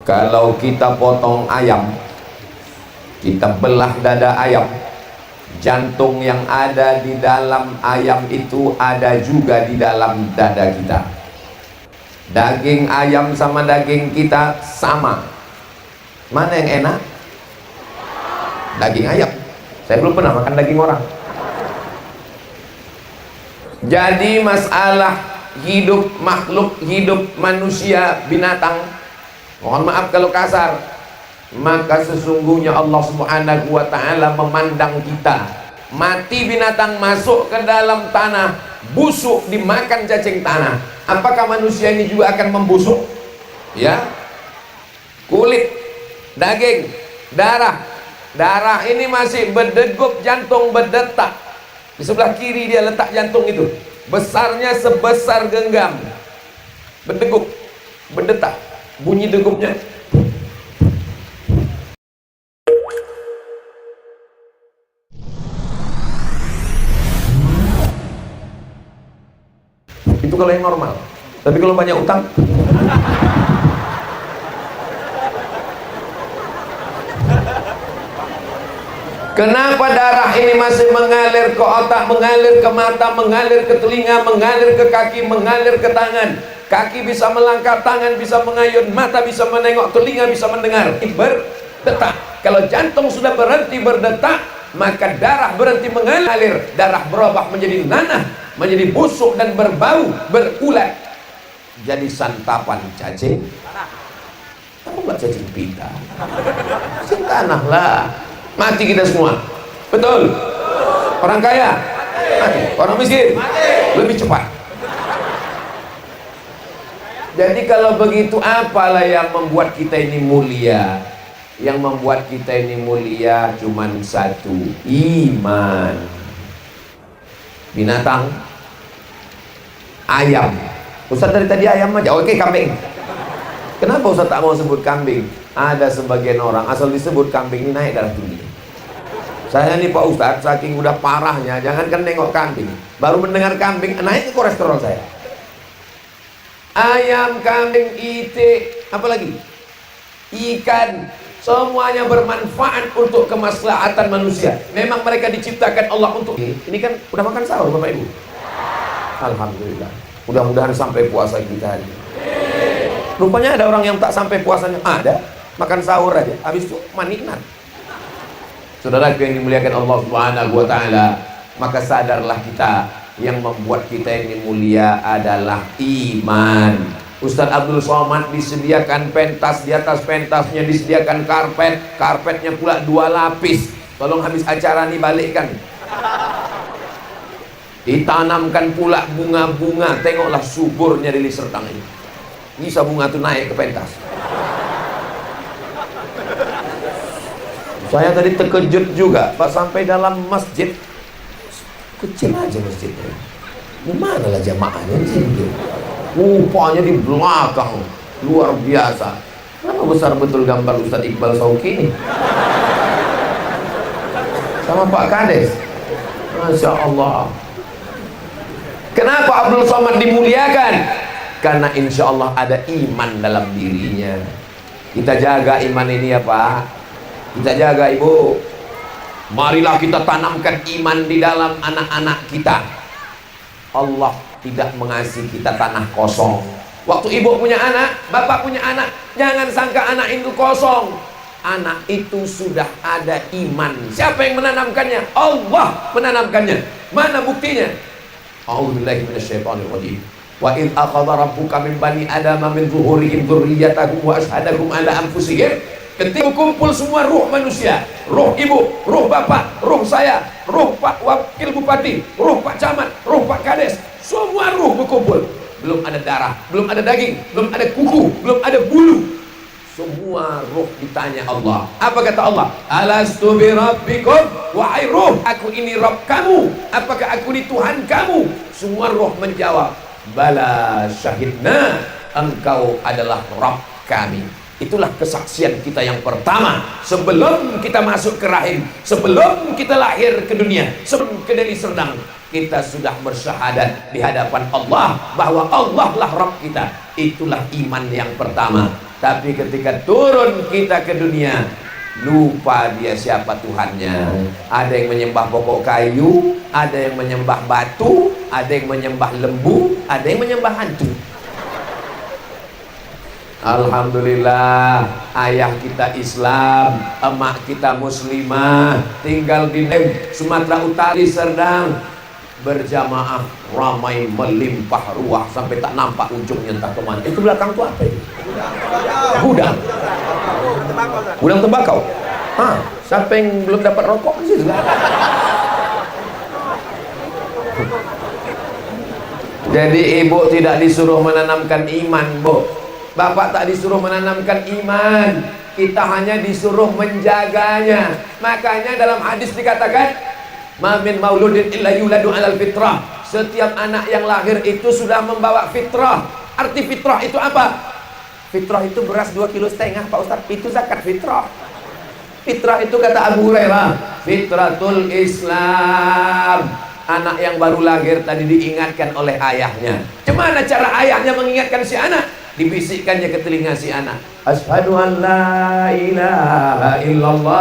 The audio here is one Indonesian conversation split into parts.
Kalau kita potong ayam, kita belah dada ayam, jantung yang ada di dalam ayam itu ada juga di dalam dada kita. Daging ayam sama daging kita sama. Mana yang enak? Daging ayam. Saya belum pernah makan daging orang. Jadi masalah hidup makhluk hidup manusia, binatang, mohon maaf kalau kasar, maka sesungguhnya Allah Subhanahu wa ta'ala memandang kita. Mati binatang masuk ke dalam tanah, busuk dimakan cacing tanah. Apakah manusia ini juga akan membusuk? Ya. Kulit, daging, darah. Darah ini masih berdegup, jantung berdetak. Di sebelah kiri dia letak jantung itu. Besarnya sebesar genggam. Berdegup, berdetak. Bunyi degupnya. Itu kalau yang normal. Tapi kalau banyak utang, kenapa darah ini masih mengalir ke otak, mengalir ke mata, mengalir ke telinga, mengalir ke kaki, mengalir ke tangan? Kaki bisa melangkah, tangan bisa mengayun, mata bisa menengok, telinga bisa mendengar. Berdetak. Kalau jantung sudah berhenti berdetak, maka darah berhenti mengalir. Darah berubah menjadi nanah, menjadi busuk dan berbau, berulat. Jadi santapan cacing. Kamu nggak cacing pita? Cacing tanah lah. Mati kita semua. Betul? Orang kaya mati, orang miskin lebih cepat. Jadi kalau begitu, apalah yang membuat kita ini mulia? Yang membuat kita ini mulia cuman satu, iman. Binatang, ayam. Ustaz dari tadi ayam aja, oke kambing. Kenapa Ustaz tak mau sebut kambing? Ada sebagian orang asal disebut kambing ini naik darah tinggi. Saya nih Pak Ustadz, saking udah parahnya, jangankan nengok kambing, baru mendengar kambing naik ke kolesterol saya. Ayam, kambing, itik, apalagi ikan, semuanya bermanfaat untuk kemaslahatan manusia. Memang mereka diciptakan Allah untuk ini. Kan udah makan sahur Bapak Ibu? Alhamdulillah. Mudah-mudahan sampai puasa kita hari ini. Rupanya ada orang yang tak sampai puasanya. Ada, makan sahur aja, habis itu maniknat. Saudara yang dimuliakan Allah Subhanahu wa ta'ala, maka sadarlah kita, yang membuat kita ini mulia adalah iman. Ustaz Abdul Somad disediakan pentas, di atas pentasnya disediakan karpet, karpetnya pula 2 lapis. Tolong habis acara ini balikkan. Ditanamkan pula bunga-bunga, tengoklah suburnya di Liserdang ini. Bisa bunga itu naik ke pentas. Saya tadi terkejut juga, Pak, sampai dalam masjid kecil aja masjidnya. Gimana lah jamaahnya di sini? Rupanya di belakang luar biasa. Kenapa besar betul gambar Ustadz Iqbal Sauki ini? Sama Pak Kades. Masya Allah. Kenapa Abdul Somad dimuliakan? Karena insya Allah ada iman dalam dirinya. Kita jaga iman ini ya Pak. Kita jaga Ibu. Marilah kita tanamkan iman di dalam anak-anak kita. Allah tidak mengasihi kita tanah kosong. Waktu ibu punya anak, bapak punya anak, jangan sangka anak itu kosong. Anak itu sudah ada iman. Siapa yang menanamkannya? Allah menanamkannya. Mana buktinya? A'udzubillahi minasyaitonirrajim. Wa idz akhadha rabbuka min bani adama min zuhurihim dzurriyyatahum wa ashhadahum ala anfusihim. Ketika kumpul semua ruh manusia, ruh ibu, ruh bapak, ruh saya, ruh Pak Wakil Bupati, ruh Pak Camat, ruh Pak Kades, semua ruh berkumpul. Belum ada darah, belum ada daging, belum ada kuku, belum ada bulu. Semua ruh ditanya Allah. Apa kata Allah? Alastu bi rabbikum? Wahai ruh, aku ini Rabb kamu. Apakah aku ini Tuhan kamu? Semua ruh menjawab, bala syahidna, engkau adalah Rabb kami. Itulah kesaksian kita yang pertama sebelum kita masuk ke rahim, sebelum kita lahir ke dunia, sebelum ke Deli Serdang, kita sudah bersyahadat di hadapan Allah bahwa Allah lah Rabb kita. Itulah iman yang pertama. Tapi ketika turun kita ke dunia, lupa dia siapa Tuhannya. Ada yang menyembah pokok kayu, ada yang menyembah batu, ada yang menyembah lembu, ada yang menyembah hantu. Alhamdulillah, ayah kita Islam, emak kita muslimah, tinggal di Sumatera Utara, Serdang, berjamaah ramai melimpah ruah sampai tak nampak ujungnya entah kemana. Itu belakang tuh apa itu? Gudang. Gudang tembakau. Siapa yang belum dapat rokok sih? Jadi ibu tidak disuruh menanamkan iman, Bu. Bapak tak disuruh menanamkan iman, kita hanya disuruh menjaganya. Makanya dalam hadis dikatakan, ma min mauludin illa yuladu 'alal fitrah. Setiap anak yang lahir itu sudah membawa fitrah. Arti fitrah itu apa? Fitrah itu beras 2,5 kilo, Pak Ustaz. Itu zakat fitrah. Fitrah itu kata Abu Hurairah, fitratul Islam. Anak yang baru lahir tadi diingatkan oleh ayahnya. Gimana cara ayahnya mengingatkan si anak? Dibisikkannya ke telinga si anak, asyhadu an la ilaha illallah.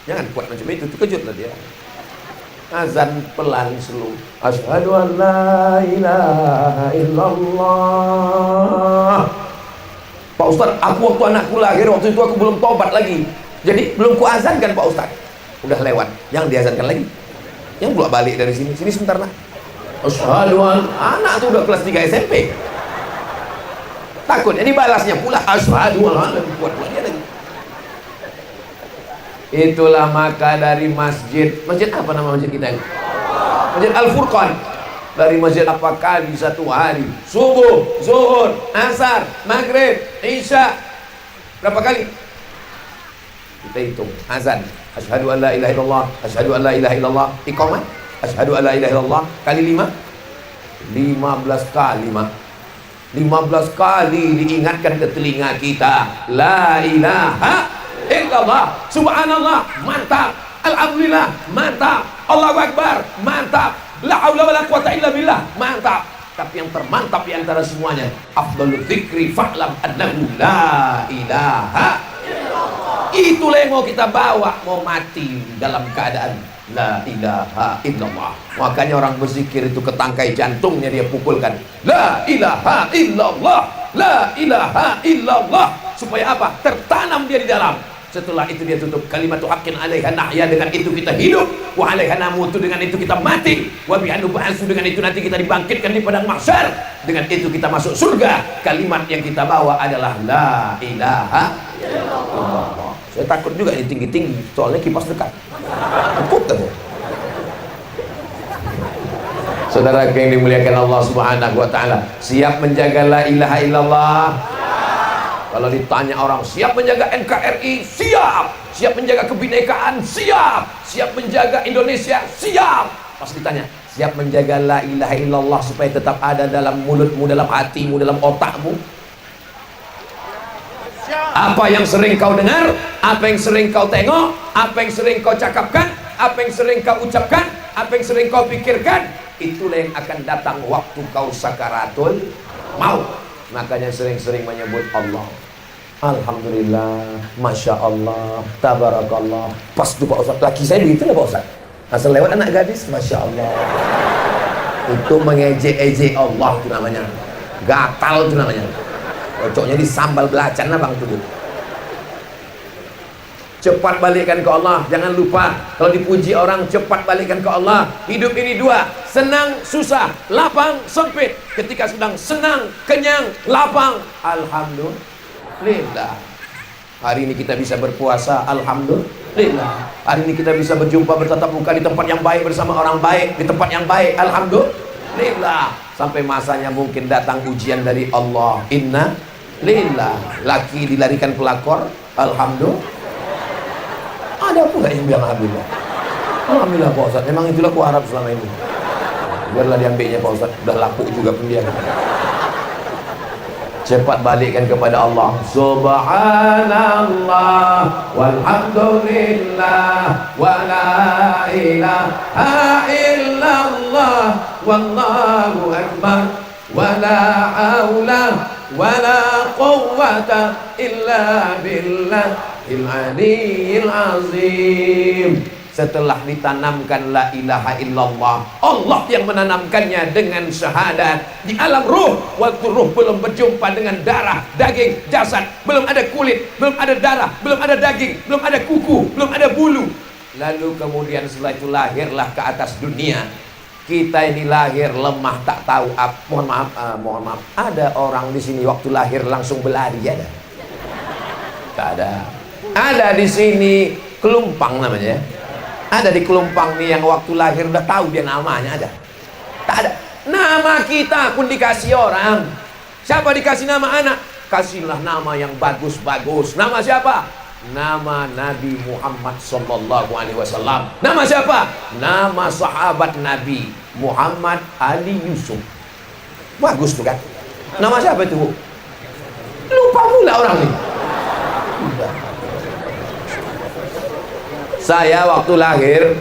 Jangan kuat macam itu, terkejut lah dia. Azan pelan slow, asyhadu an la ilaha illallah. Pak Ustaz, aku waktu anakku lahir, waktu itu aku belum tobat lagi, jadi belum kuazankan Pak Ustaz. Udah lewat, jangan diazankan lagi. Yang pula balik dari sini sebentar nak. Asyhadu an, anak tuh udah kelas 3 SMP. Takut, jadi balasnya pula asyhadu an, buat dia lagi. Itulah maka dari masjid apa nama masjid kita ini? Masjid Al-Furqan. Dari masjid apa kali satu hari? Subuh, zuhur, asar, maghrib, isya. Berapa kali? Kita hitung. Azan, asyhadu an la ilaha illallah, asyhadu an la ilaha illallah. Iqamah, asyhadu an la ilaha illallah kali 5, 15 kali, Mak. 15 kali diingatkan ke telinga kita, la ilaha illallah, subhanallah, mantap, alhamdulillah, mantap, Allahu akbar, mantap, la haula wala quwata illa billah, mantap. Tapi yang termantap di antara semuanya, afdhalul dzikri fa'lam annahu la ilaha illallah. Itulah yang mau kita bawa, mau mati dalam keadaan la ilaha illallah. Makanya orang berzikir itu ke tangkai jantungnya dia pukulkan, la ilaha illallah, la ilaha illallah. Supaya apa? Tertanam dia di dalam. Setelah itu dia tutup, kalimatu haqqin 'alaiha nahya, dengan itu kita hidup, wa 'alaiha namutu, dengan itu kita mati, wa bi'annu ba'su, dengan itu nanti kita dibangkitkan di padang mahsyar, dengan itu kita masuk surga. Kalimat yang kita bawa adalah la ilaha illallah. Saya takut juga ini tinggi-tinggi, soalnya kipas dekat. Empuk kan? Saudara yang dimuliakan Allah Subhanahu wa taala, siap menjaga la ilaha illallah? Kalau ditanya orang, siap menjaga NKRI? Siap. Siap menjaga kebinekaan? Siap. Siap menjaga Indonesia? Siap. Pas ditanya, siap menjaga la ilaha illallah supaya tetap ada dalam mulutmu, dalam hatimu, dalam otakmu? Apa yang sering kau dengar, apa yang sering kau tengok, apa yang sering kau cakapkan, apa yang sering kau ucapkan, apa yang sering kau pikirkan, itulah yang akan datang waktu kau sakaratul maut. Makanya sering-sering menyebut Allah. Alhamdulillah, Masya Allah, Tabarakallah. Pas tuh Pak Ustaz, laki saya begitu lah Pak Ustaz. Asal lewat anak gadis, Masya Allah. Itu mengejek-ejek Allah itu namanya. Gatal itu namanya. Cocoknya di sambal belacan lah bang tuh. Cepat balikkan ke Allah. Jangan lupa, kalau dipuji orang, cepat balikkan ke Allah. Hidup ini dua, senang, susah, lapang, sempit. Ketika sedang senang, kenyang, lapang, alhamdulillah. Hari ini kita bisa berpuasa, alhamdulillah. Hari ini kita bisa berjumpa, bertatap muka di tempat yang baik, bersama orang baik, di tempat yang baik, alhamdulillah. Sampai masanya mungkin datang ujian dari Allah, inna lillah. Laki dilarikan pelakor, alhamdulillah. Ada apa gak yang bilang alhamdulillah? Alhamdulillah Pak Ustaz, memang itulah ku harap selama ini. Biarlah diambilnya Pak Ustaz, udah laku juga pun dia. Cepat balikkan kepada Allah. Subhanallah walhamdulillah wa la ilaha illallah wallahu akbar. wala haula wala quwwata illa billahil aliyyil azim. Setelah ditanamkan la ilaha illallah, Allah yang menanamkannya dengan syahadat di alam ruh. Waktu ruh belum berjumpa dengan darah, daging, jasad, belum ada kulit, belum ada darah, belum ada daging, belum ada kuku, belum ada bulu. Lalu kemudian setelah itu lahirlah ke atas dunia. Kita ini lahir lemah, tak tahu mohon maaf, ada orang di sini waktu lahir langsung berlari, ada? Tak ada. Ada di sini kelumpang namanya. Ada di Kelumpang nih yang waktu lahir udah tahu dia namanya, ada? Tak ada. Nama kita pun dikasih orang. Siapa dikasih nama anak? Kasihlah nama yang bagus-bagus. Nama siapa? Nama Nabi Muhammad sallallahu alaihi wasallam. Nama siapa? Nama sahabat Nabi Muhammad Ali Yusuf. Bagus tuh kan? Nama siapa itu, Bu? Lupa pula orang nih. Saya waktu lahir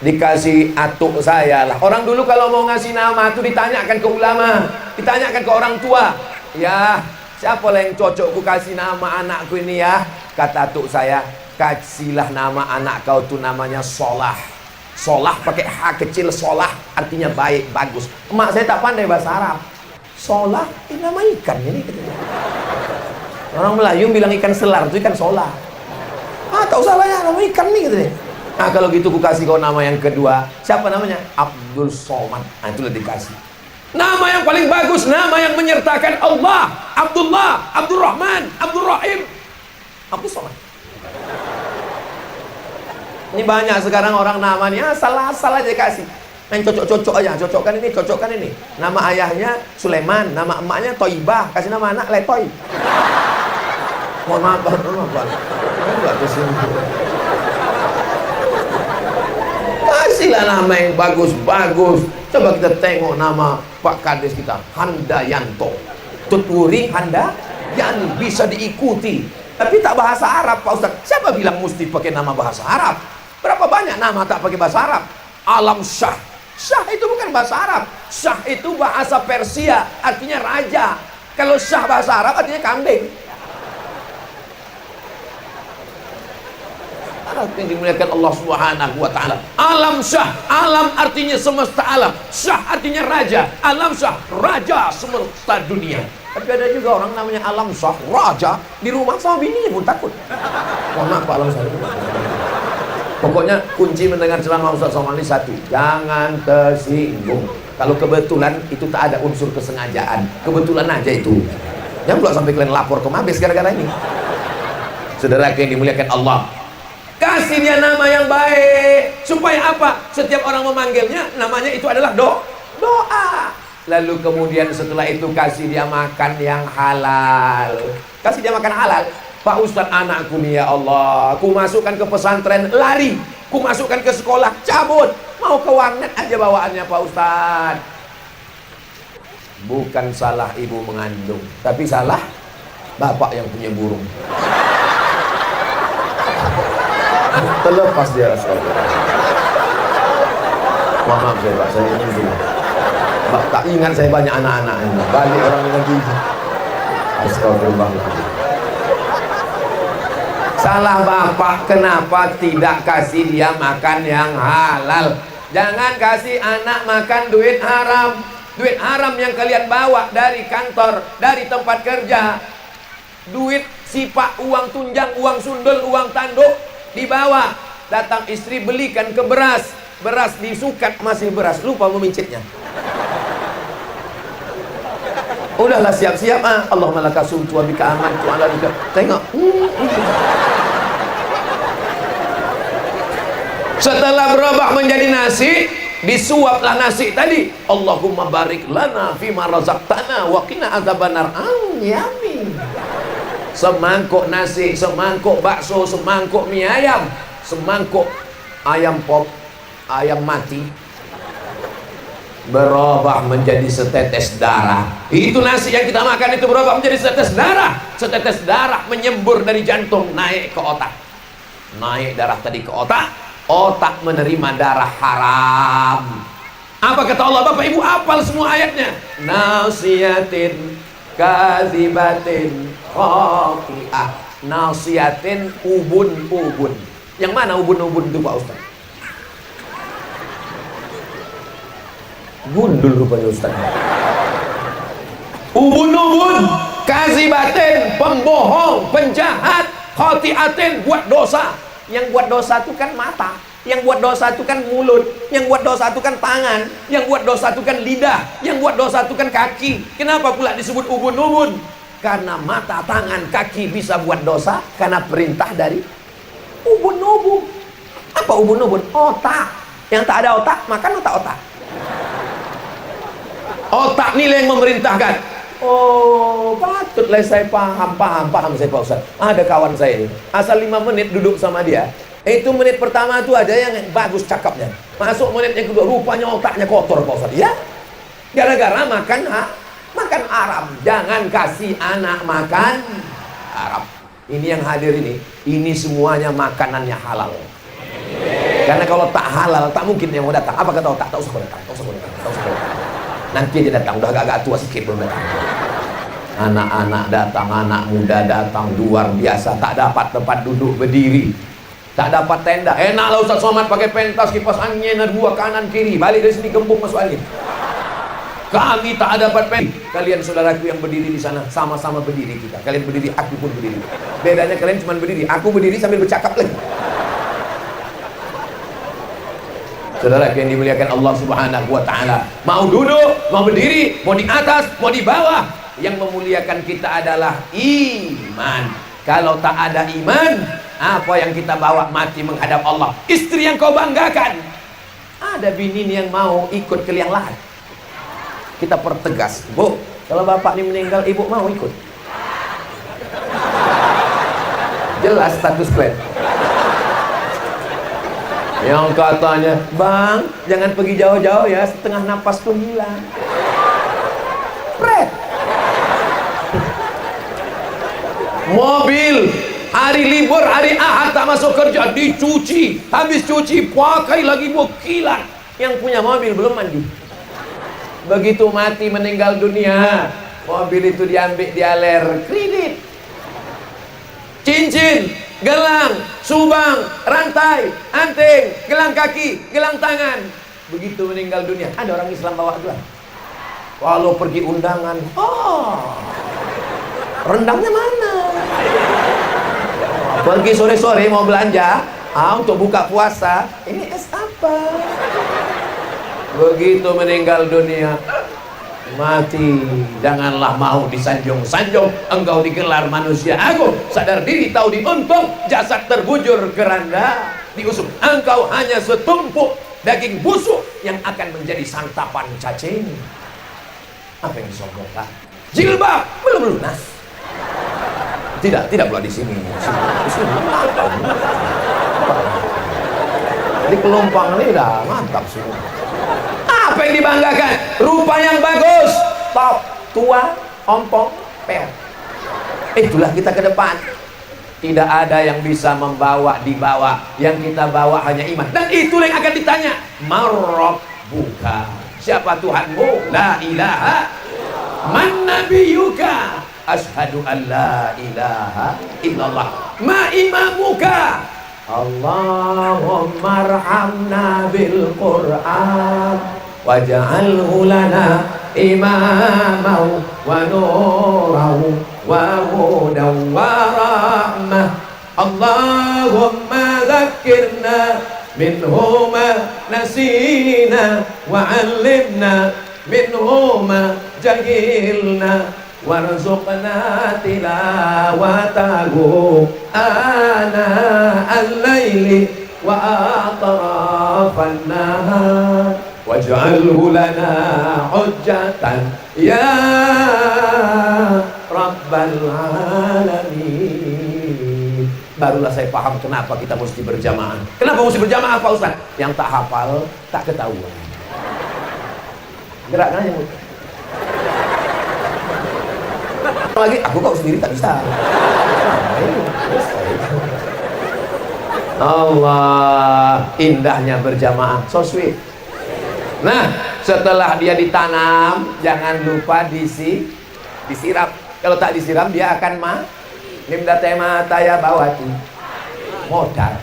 dikasih atuk saya lah. Orang dulu kalau mau ngasih nama itu ditanyakan ke ulama, ditanyakan ke orang tua. Ya, siapa lah yang cocok ku kasih nama anakku ini ya? Kata atuk saya, kasihlah nama anak kau tuh namanya Solah. Solah pakai H kecil, Solah artinya baik, bagus. Emak saya tak pandai bahasa Arab. Solah, ini nama ikan ini. Orang Melayu bilang ikan selar itu ikan solah. Tak usah banyak nama ikan nih gitu deh. Nah kalau gitu ku kasih kau nama yang kedua. Siapa namanya? Abdul Somad. Nah itulah dikasih. Nama yang paling bagus, nama yang menyertakan Allah. Abdullah, Abdul Rahman, Abdul Rahim, Abdul Somad. Ini banyak sekarang orang nama nih asal-asal aja dikasih. Main cocok-cocok aja, cocokkan ini. Nama ayahnya Sulaiman, nama emaknya Toibah, kasih nama anak Letoy. Mohon maaf, kasihlah nama yang bagus-bagus. Coba kita tengok nama Pak Kades kita, Handayanto. Tuturi Handayani, bisa diikuti. Tapi tak bahasa Arab, Pak Ustaz. Siapa bilang mesti pakai nama bahasa Arab? Berapa banyak nama tak pakai bahasa Arab? Alam Shah. Shah itu bukan bahasa Arab. Shah itu bahasa Persia, artinya raja. Kalau Shah bahasa Arab artinya kambing. Yang dimuliakan Allah Subhanahu wa taala. Alam Syah, alam artinya semesta alam. Syah artinya raja. Alam Syah, raja semesta dunia. Tapi ada juga orang namanya Alam Syah, raja, di rumah sama bininya pun takut. Mohon maaf Pak Alam Syah. Pokoknya kunci mendengar ceramah Ustaz Somali satu, jangan tersinggung. Kalau kebetulan itu tak ada unsur kesengajaan, kebetulan aja itu. Jangan pula sampai kalian lapor ke Mabes gara-gara ini. Saudara yang dimuliakan Allah, kasih dia nama yang baik. Supaya apa? Setiap orang memanggilnya, namanya itu adalah doa. Lalu kemudian setelah itu kasih dia makan yang halal. Kasih dia makan halal. Pak Ustadz, anakku nih ya Allah, aku masukkan ke pesantren, lari. Aku masukkan ke sekolah, cabut. Mau ke warnet aja bawaannya Pak Ustadz. Bukan salah ibu mengandung, tapi salah bapak yang punya burung. Terlepas dia Rasulullah. Maaf saya Pak, saya ini dulu. Pak, tak ingat saya banyak anak-anak ini. Balik orang dengan gigi. Astagfirullahaladzim. Salah bapak, kenapa tidak kasih dia makan yang halal? Jangan kasih anak makan duit haram. Duit haram yang kalian bawa dari kantor, dari tempat kerja. Duit sipak, uang tunjang, uang sundel, uang tanduk dibawa. Datang istri belikan ke beras. Beras disukat, masih beras, lupa memincitnya. Udahlah siap-siap Allahumma laka sumtu wa bika amantu ala bika. Tengok. Setelah berubah menjadi nasi, disuaplah nasi tadi. Allahumma barik lana fima razaqtana wa qina adzabannar. Yummy. Semangkuk nasi, semangkuk bakso, semangkuk mie ayam, semangkuk ayam pop, ayam mati, berubah menjadi setetes darah. Itu nasi yang kita makan itu berubah menjadi setetes darah. Setetes darah menyembur dari jantung naik ke otak. Naik darah tadi ke otak. Otak menerima darah haram. Apa kata Allah? Bapak Ibu hafal semua ayatnya. Nasiyatin kadzibatin khati'ah. Nasiyatin ubun-ubun. Yang mana ubun-ubun itu Pak Ustaz? Gundul rupanya Ustaz. Ubun-ubun, kadzibatin, pembohong, penjahat, khati'atin, buat dosa. Yang buat dosa itu kan mata, yang buat dosa itu kan mulut, yang buat dosa itu kan tangan, yang buat dosa itu kan lidah, yang buat dosa itu kan kaki. Kenapa pula disebut ubun-ubun? Karena mata, tangan, kaki bisa buat dosa karena perintah dari ubun-ubun. Apa ubun-ubun? Otak. Yang tak ada otak, makan otak-otak. Otak nilai yang memerintahkan. Oh, patutlah saya paham saya Pak Ustaz. Ada kawan saya ini, asal 5 menit duduk sama dia, itu menit pertama itu ada yang bagus cakapnya, masuk menit yang kedua rupanya otaknya kotor Pak Ustaz. Ya, gara-gara makan Arab. Jangan kasih anak makan Arab. Ini yang hadir ini semuanya makanannya halal. Karena kalau tak halal, tak mungkin yang mau datang. Apa kata otak? Tak usah kau datang. Nanti dia datang, udah agak tua sedikit belum datang. Anak-anak datang, anak muda datang, luar biasa. Tak dapat tempat duduk berdiri, tak dapat tenda. Enaklah Ustaz Somad pakai pentas, kipas anginnya dua kanan kiri, balik dari sini gembung masuk angin. Kami tak dapat pentas. Kalian saudaraku yang berdiri di sana, sama-sama berdiri kita. Kalian berdiri, aku pun berdiri. Bedanya kalian cuma berdiri, aku berdiri sambil bercakap lagi. Saudara yang dimuliakan Allah Subhanahu wa Ta'ala, mau duduk, mau berdiri, mau di atas, mau di bawah, yang memuliakan kita adalah iman. Kalau tak ada iman, apa yang kita bawa? Mati menghadap Allah. Istri yang kau banggakan, ada bini yang mau ikut ke liang lahat. Kita pertegas, Bu, kalau bapak ini meninggal, ibu mau ikut? Jelas status quo. Yang katanya, bang, jangan pergi jauh-jauh ya, setengah napas tuh hilang. Pret. Mobil, hari libur, hari Ahad tak masuk kerja, dicuci. Habis cuci, pakai lagi kilat. Yang punya mobil belum mandi. Begitu mati meninggal dunia, mobil itu diambil, dialer kredit. Cincin, gelang, subang, rantai, anting, gelang kaki, gelang tangan. Begitu meninggal dunia, ada orang Islam bawa gelang. Kalau pergi undangan, rendangnya mana? Pergi sore-sore mau belanja, untuk buka puasa, ini es apa? Begitu meninggal dunia, mati, janganlah mau disanjung-sanjung. Engkau digelar manusia agung, sadar diri, tahu diuntung, jasad terbujur keranda diusung. Engkau hanya setumpuk daging busuk yang akan menjadi santapan cacing. Apa yang disombongkan? Jilbab belum lunas. Tidak pula di sini. Di sini di Pelumpang ini udah mantap semua. Apa yang dibanggakan? Rupa yang bagus, top, tua, ompong, per. Itulah kita ke depan. Tidak ada yang bisa dibawa. Yang kita bawa hanya iman. Dan itulah yang akan ditanya. Marrabbuka. Siapa Tuhanmu? La ilaha. Man nabiyuka? Ashhadu an la ilaha illallah. Ma imamuka? Allahumma arhamna bil Qur'an waj'alhu lana imaman wa nuran wa hudan wa rahmah. Allahumma dzakkirna minhu ma nasina wa 'allimna minhu ma jahilna warzuqna tilawatahu ana al-laili wa atrafan nahar waj'alhu lana hujjatan ya rabbal alamin. Barulah saya paham kenapa kita mesti berjamaah. Kenapa mesti berjamaah Pak Ustaz? Yang tak hafal tak ketahuan. Gerakkan aja mulut. Lagi aku kok sendiri tak bisa. Allah, indahnya berjamaah, so sweet. Nah, setelah dia ditanam, jangan lupa disiram. Kalau tak disiram dia akan nimdate mata ya bawati modal.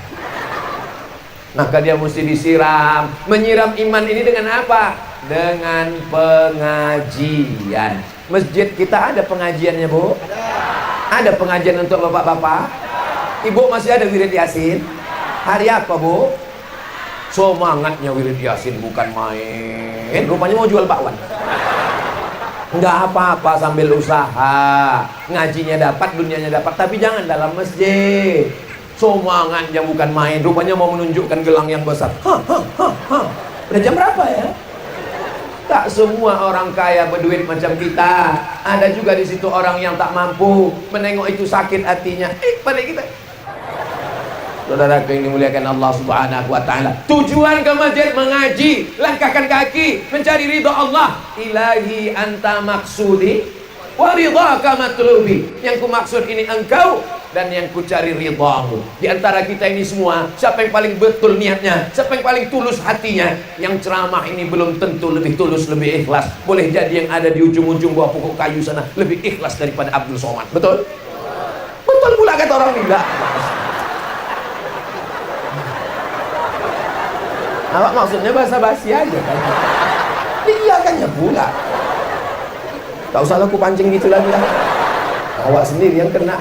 Maka dia mesti disiram. Menyiram iman ini dengan apa? Dengan pengajian. Masjid kita ada pengajiannya, Bu? Ada pengajian untuk bapak-bapak? Ibu masih ada wirid yasin? Hari apa, Bu? Semangatnya wirid yasin bukan main. Rupanya mau jual bakwan. Enggak apa-apa sambil usaha. Ngajinya dapat, dunianya dapat, tapi jangan dalam masjid. Semangatnya bukan main. Rupanya mau menunjukkan gelang yang besar. Udah jam berapa ya? Tak semua orang kaya berduit macam kita. Ada juga di situ orang yang tak mampu. Menengok itu sakit hatinya. Pada kita. Saudara yang dimuliakan Allah Subhanahu wa taala. Tujuan ke masjid mengaji, langkahkan kaki mencari ridha Allah. Ilahi anta maksudi wa ridhaka matlubi. Yang ku maksud ini engkau dan yang ku cari ridhamu. Di antara kita ini semua, siapa yang paling betul niatnya? Siapa yang paling tulus hatinya? Yang ceramah ini belum tentu lebih tulus, lebih ikhlas. Boleh jadi yang ada di ujung-ujung bawah pokok kayu sana lebih ikhlas daripada Abdul Somad. Betul? Betul pula kata orang gila. Awak maksudnya basa-basi aja kan? Iya kan ya pula. Tak usah aku pancing gitu lagi lah. Awak sendiri yang kena.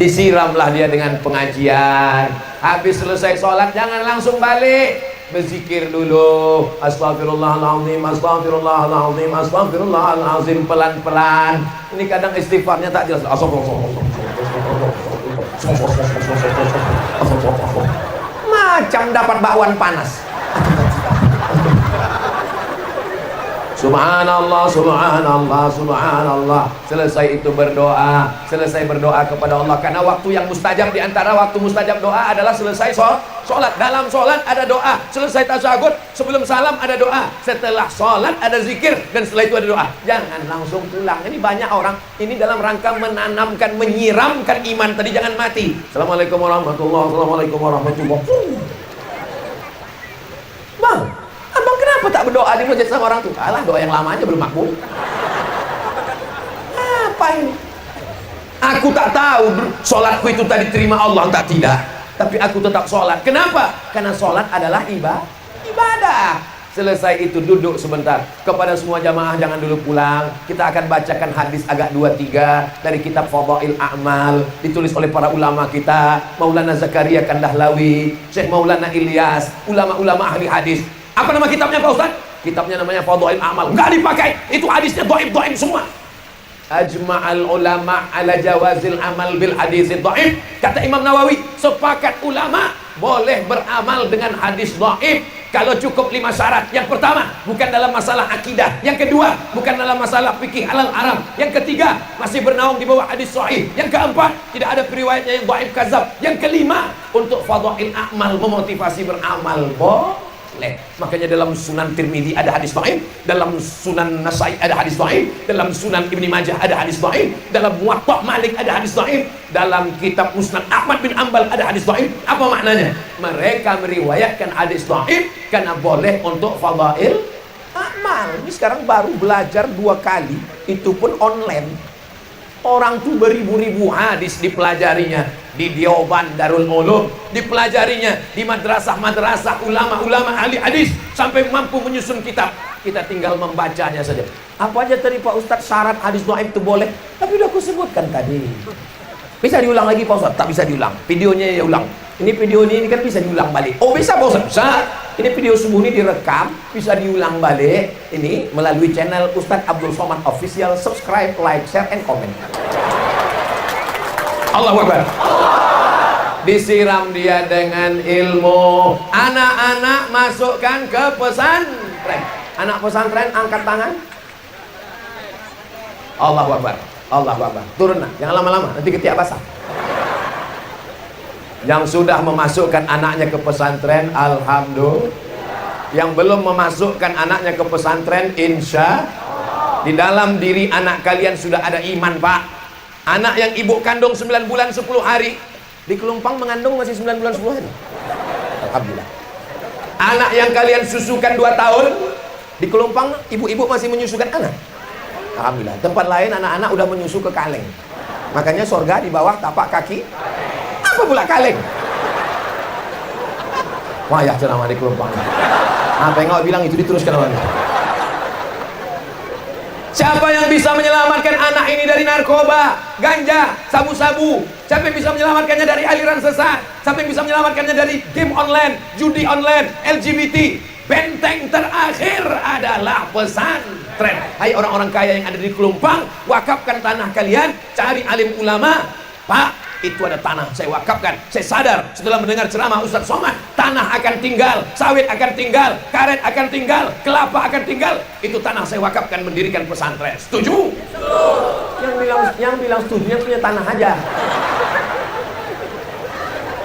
Disiramlah dia dengan pengajian. Habis selesai sholat jangan langsung balik. Berzikir dulu. Astagfirullahaladzim, astagfirullahaladzim, astagfirullahaladzim. Pelan-pelan. Ini kadang istighfarnya tak jelas. Macam dapat bakwan panas. Subhanallah, subhanallah, subhanallah. Selesai itu berdoa, selesai berdoa kepada Allah. Karena waktu yang mustajab, di antara waktu mustajab doa adalah selesai sholat. Dalam sholat ada doa, selesai tasyahud, sebelum salam ada doa, setelah sholat ada zikir, dan setelah itu ada doa. Jangan langsung pulang. Ini banyak orang, ini dalam rangka menanamkan, menyiramkan iman tadi, jangan mati. Assalamualaikum warahmatullahi wabarakatuh. Assalamualaikum warahmatullahi wabarakatuh. Bang, abang kenapa tak berdoa di masjid sama orang tua? Alah, doa yang lama aja belum makbul. Apa ini? Aku tak tahu sholatku itu tadi terima Allah tak tidak, tapi aku tetap sholat. Kenapa? Karena sholat adalah ibadah. Selesai itu duduk sebentar. Kepada semua jamaah jangan dulu pulang. Kita akan bacakan hadis agak 2-3 dari kitab Fadhail A'mal, ditulis oleh para ulama kita, Maulana Zakaria Kandahlawi, Syekh Maulana Ilyas, ulama-ulama ahli hadis. Apa nama kitabnya Pak Ustaz? Kitabnya namanya Fadhail A'mal. Enggak dipakai. Itu hadisnya dhaif semua. Ajma'al ulama ala jawazil amal bil hadis dhaif. Kata Imam Nawawi, sepakat ulama boleh beramal dengan hadis dhaif kalau cukup 5 syarat. Yang pertama, bukan dalam masalah akidah. Yang kedua, bukan dalam masalah fikih halal haram. Yang ketiga, masih bernaung di bawah hadis sahih. Yang keempat, tidak ada periwayatnya yang dhaif kadzab. Yang kelima, untuk fadhail a'mal, memotivasi beramal boleh. Makanya dalam Sunan Tirmidzi ada hadis dhaif, dalam Sunan Nasai ada hadis dhaif, dalam Sunan Ibnu Majah ada hadis dhaif, dalam Muwatta Malik ada hadis dhaif, dalam kitab Musnad Ahmad bin Ambal ada hadis dhaif. Apa maknanya? Mereka meriwayatkan hadis dhaif karena boleh untuk fadhail amal. Ini sekarang baru belajar 2 kali, itu pun online. Orang tuh beribu-ribu hadis dipelajarinya di Dioban Darul Ulum, dipelajarinya di madrasah-madrasah ulama-ulama ahli hadis sampai mampu menyusun kitab. Kita tinggal membacanya saja. Apa aja tadi Pak Ustadz syarat hadis dhaif itu boleh? Tapi udah aku sebutkan tadi. Bisa diulang lagi Pak Ustadz? Tak bisa diulang. Videonya ya ulang. Ini video ini kan bisa diulang balik. Oh bisa Pak Ustadz? Bisa. Ini video subuh ini direkam, bisa diulang balik. Ini melalui channel Ustadz Abdul Somad Official. Subscribe, like, share, and comment. Allahu Akbar. Disiram dia dengan ilmu. Anak-anak masukkan ke pesantren. Anak pesantren angkat tangan. Allahu Akbar. Allahu Akbar. Turun nak, jangan lama-lama, nanti ketiak basah. Yang sudah memasukkan anaknya ke pesantren, alhamdulillah. Yang belum memasukkan anaknya ke pesantren, insya di dalam diri anak kalian sudah ada iman, Pak. Anak yang ibu kandung 9 bulan 10 hari di Kelumpang mengandung masih 9 bulan 10 hari. Alhamdulillah. Anak yang kalian susukan 2 tahun di Kelumpang, ibu-ibu masih menyusukan anak. Alhamdulillah. Tempat lain anak-anak udah menyusu ke kaleng. Makanya sorga di bawah tapak kaki. Apa pula kaleng? Wah ya ceramah di Kelumpang. Apa yang kau bilang itu diteruskan orang. Siapa yang bisa menyelamatkan anak ini dari narkoba, ganja, sabu-sabu? Siapa yang bisa menyelamatkannya dari aliran sesat? Siapa yang bisa menyelamatkannya dari game online, judi online, LGBT? Benteng terakhir adalah pesantren. Hai orang-orang kaya yang ada di Kelumpang, wakafkan tanah kalian, cari alim ulama. Pak, itu ada tanah saya wakafkan. Saya sadar setelah mendengar ceramah Ustaz Somad, tanah akan tinggal, sawit akan tinggal, karet akan tinggal, kelapa akan tinggal. Itu tanah saya wakafkan mendirikan pesantren. Setuju? Yang bilang setuju yang punya tanah aja.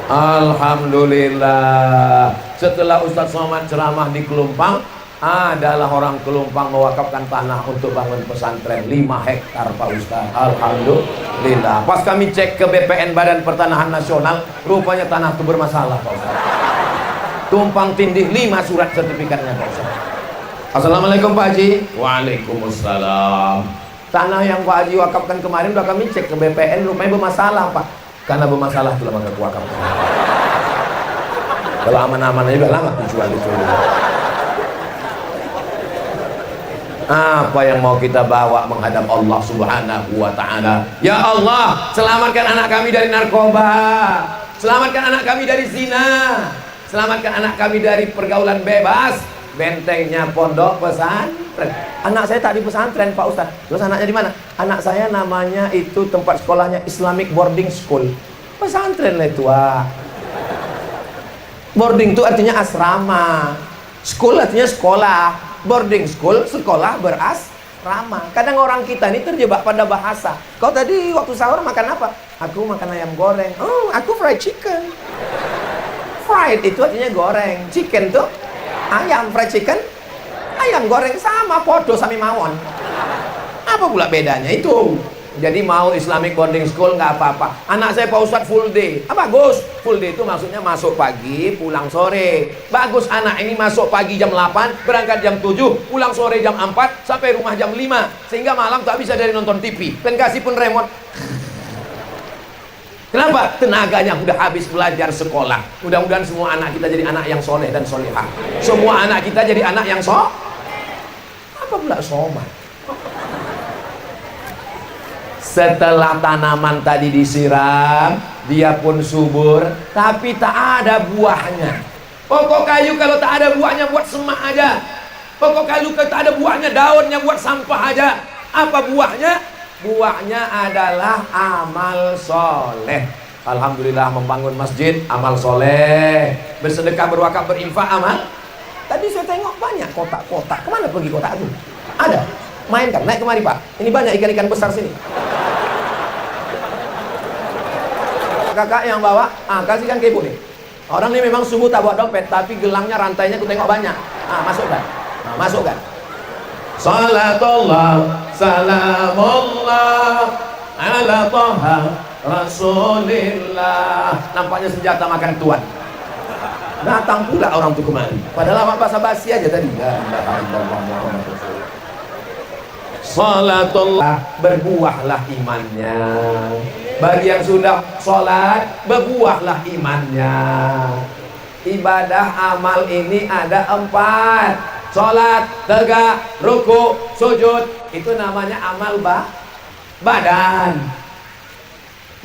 Alhamdulillah. Setelah Ustaz Somad ceramah di Kelumpang, adalah orang Kelumpang mewakafkan tanah untuk bangun pesantren 5 hektar Pak Ustaz. Alhamdulillah. Pas kami cek ke BPN Badan Pertanahan Nasional, rupanya tanah itu bermasalah Pak Ustaz. Tumpang tindih 5 surat sertifikatnya Pak Ustaz. Assalamualaikum Pak Haji. Waalaikumsalam. Tanah yang Pak Haji wakafkan kemarin udah kami cek ke BPN, rupanya bermasalah Pak. Karena bermasalah itulah maka wakafkan. Kalau aman-aman aja udah lama dijual itu. Apa yang mau kita bawa menghadap Allah Subhanahu wa ta'ala? Ya Allah, selamatkan anak kami dari narkoba, selamatkan anak kami dari zina, selamatkan anak kami dari pergaulan bebas. Bentengnya pondok pesantren. Anak saya tak di pesantren Pak Ustaz. Terus anaknya di mana? Anak saya namanya itu tempat sekolahnya Islamic Boarding School. Pesantren lah itu. Boarding itu artinya asrama, school artinya sekolah. Boarding school, sekolah berasrama. Kadang orang kita ini terjebak pada bahasa. Kau tadi waktu sahur makan apa? Aku makan ayam goreng. Oh, aku fried chicken. Fried itu artinya goreng. Chicken tuh ayam. Fried chicken ayam goreng. Sama, podo sami mawon. Apa pula bedanya itu? Jadi mau Islamic Boarding School nggak apa-apa. Anak saya Pak Ustadz full day. Bagus. Full day itu maksudnya masuk pagi, pulang sore. Bagus anak ini masuk pagi jam 8, berangkat jam 7, pulang sore jam 4, sampai rumah jam 5. Sehingga malam tak bisa dari nonton TV. Dan kasih pun remote. Kenapa? Tenaganya udah habis belajar sekolah. Mudah-mudahan semua anak kita jadi anak yang soleh dan solehah. Semua anak kita jadi anak yang apa pula somat? Setelah tanaman tadi disiram, dia pun subur, tapi tak ada buahnya. Pokok kayu kalau tak ada buahnya buat semak aja. Pokok kayu kalau tak ada buahnya, daunnya buat sampah aja. Apa buahnya? Buahnya adalah amal soleh. Alhamdulillah, membangun masjid amal soleh, bersedekah, berwakaf, berinfak amal. Tadi saya tengok banyak kotak-kotak. Kemana pergi kotak itu? Ada? Main kan? Naik kemari Pak. Ini banyak ikan-ikan besar sini. Kakak yang bawa, kasihkan ke ibu nih. Orang ini memang subuh tak bawa dompet, tapi gelangnya, rantainya aku tengok banyak. Masukkan. Masukkan. Salatullah, salamullah ala toha rasulillah. Nampaknya senjata makan tuan. Datang pula orang itu kemari. Padahal apa basa-basi aja tadi. Salatullah, berbuahlah imannya. Bagi yang sudah sholat, berbuahlah imannya. Ibadah amal ini ada 4. Sholat, tegak, ruku, sujud. Itu namanya amal badan.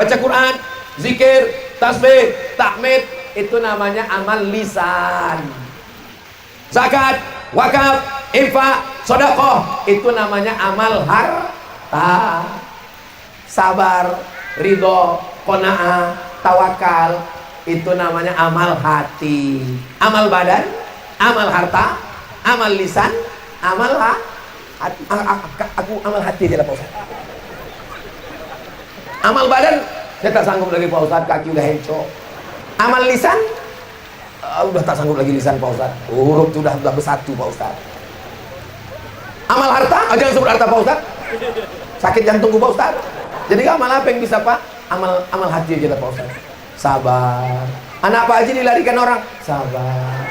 Baca Quran, zikir, tasbih, tahmid. Itu namanya amal lisan. Zakat, wakaf, infak, sedekah. Itu namanya amal harta. Sabar, ridho, qanaah, tawakal, itu namanya amal hati. Amal badan, amal harta, amal lisan, amal aku amal hati aja lah Pak Ustaz. Amal badan saya tak sanggup lagi Pak Ustaz, kaki udah hencok. Amal lisan udah tak sanggup lagi lisan Pak Ustaz, huruf itu udah bersatu Pak Ustaz. Amal harta, jangan sebut harta Pak Ustaz, sakit jantungku Pak Ustaz. Jadi amal apa yang bisa Pak? Amal hati aja lah Pak Ustaz. Sabar. Anak Pak Haji dilarikan orang, sabar.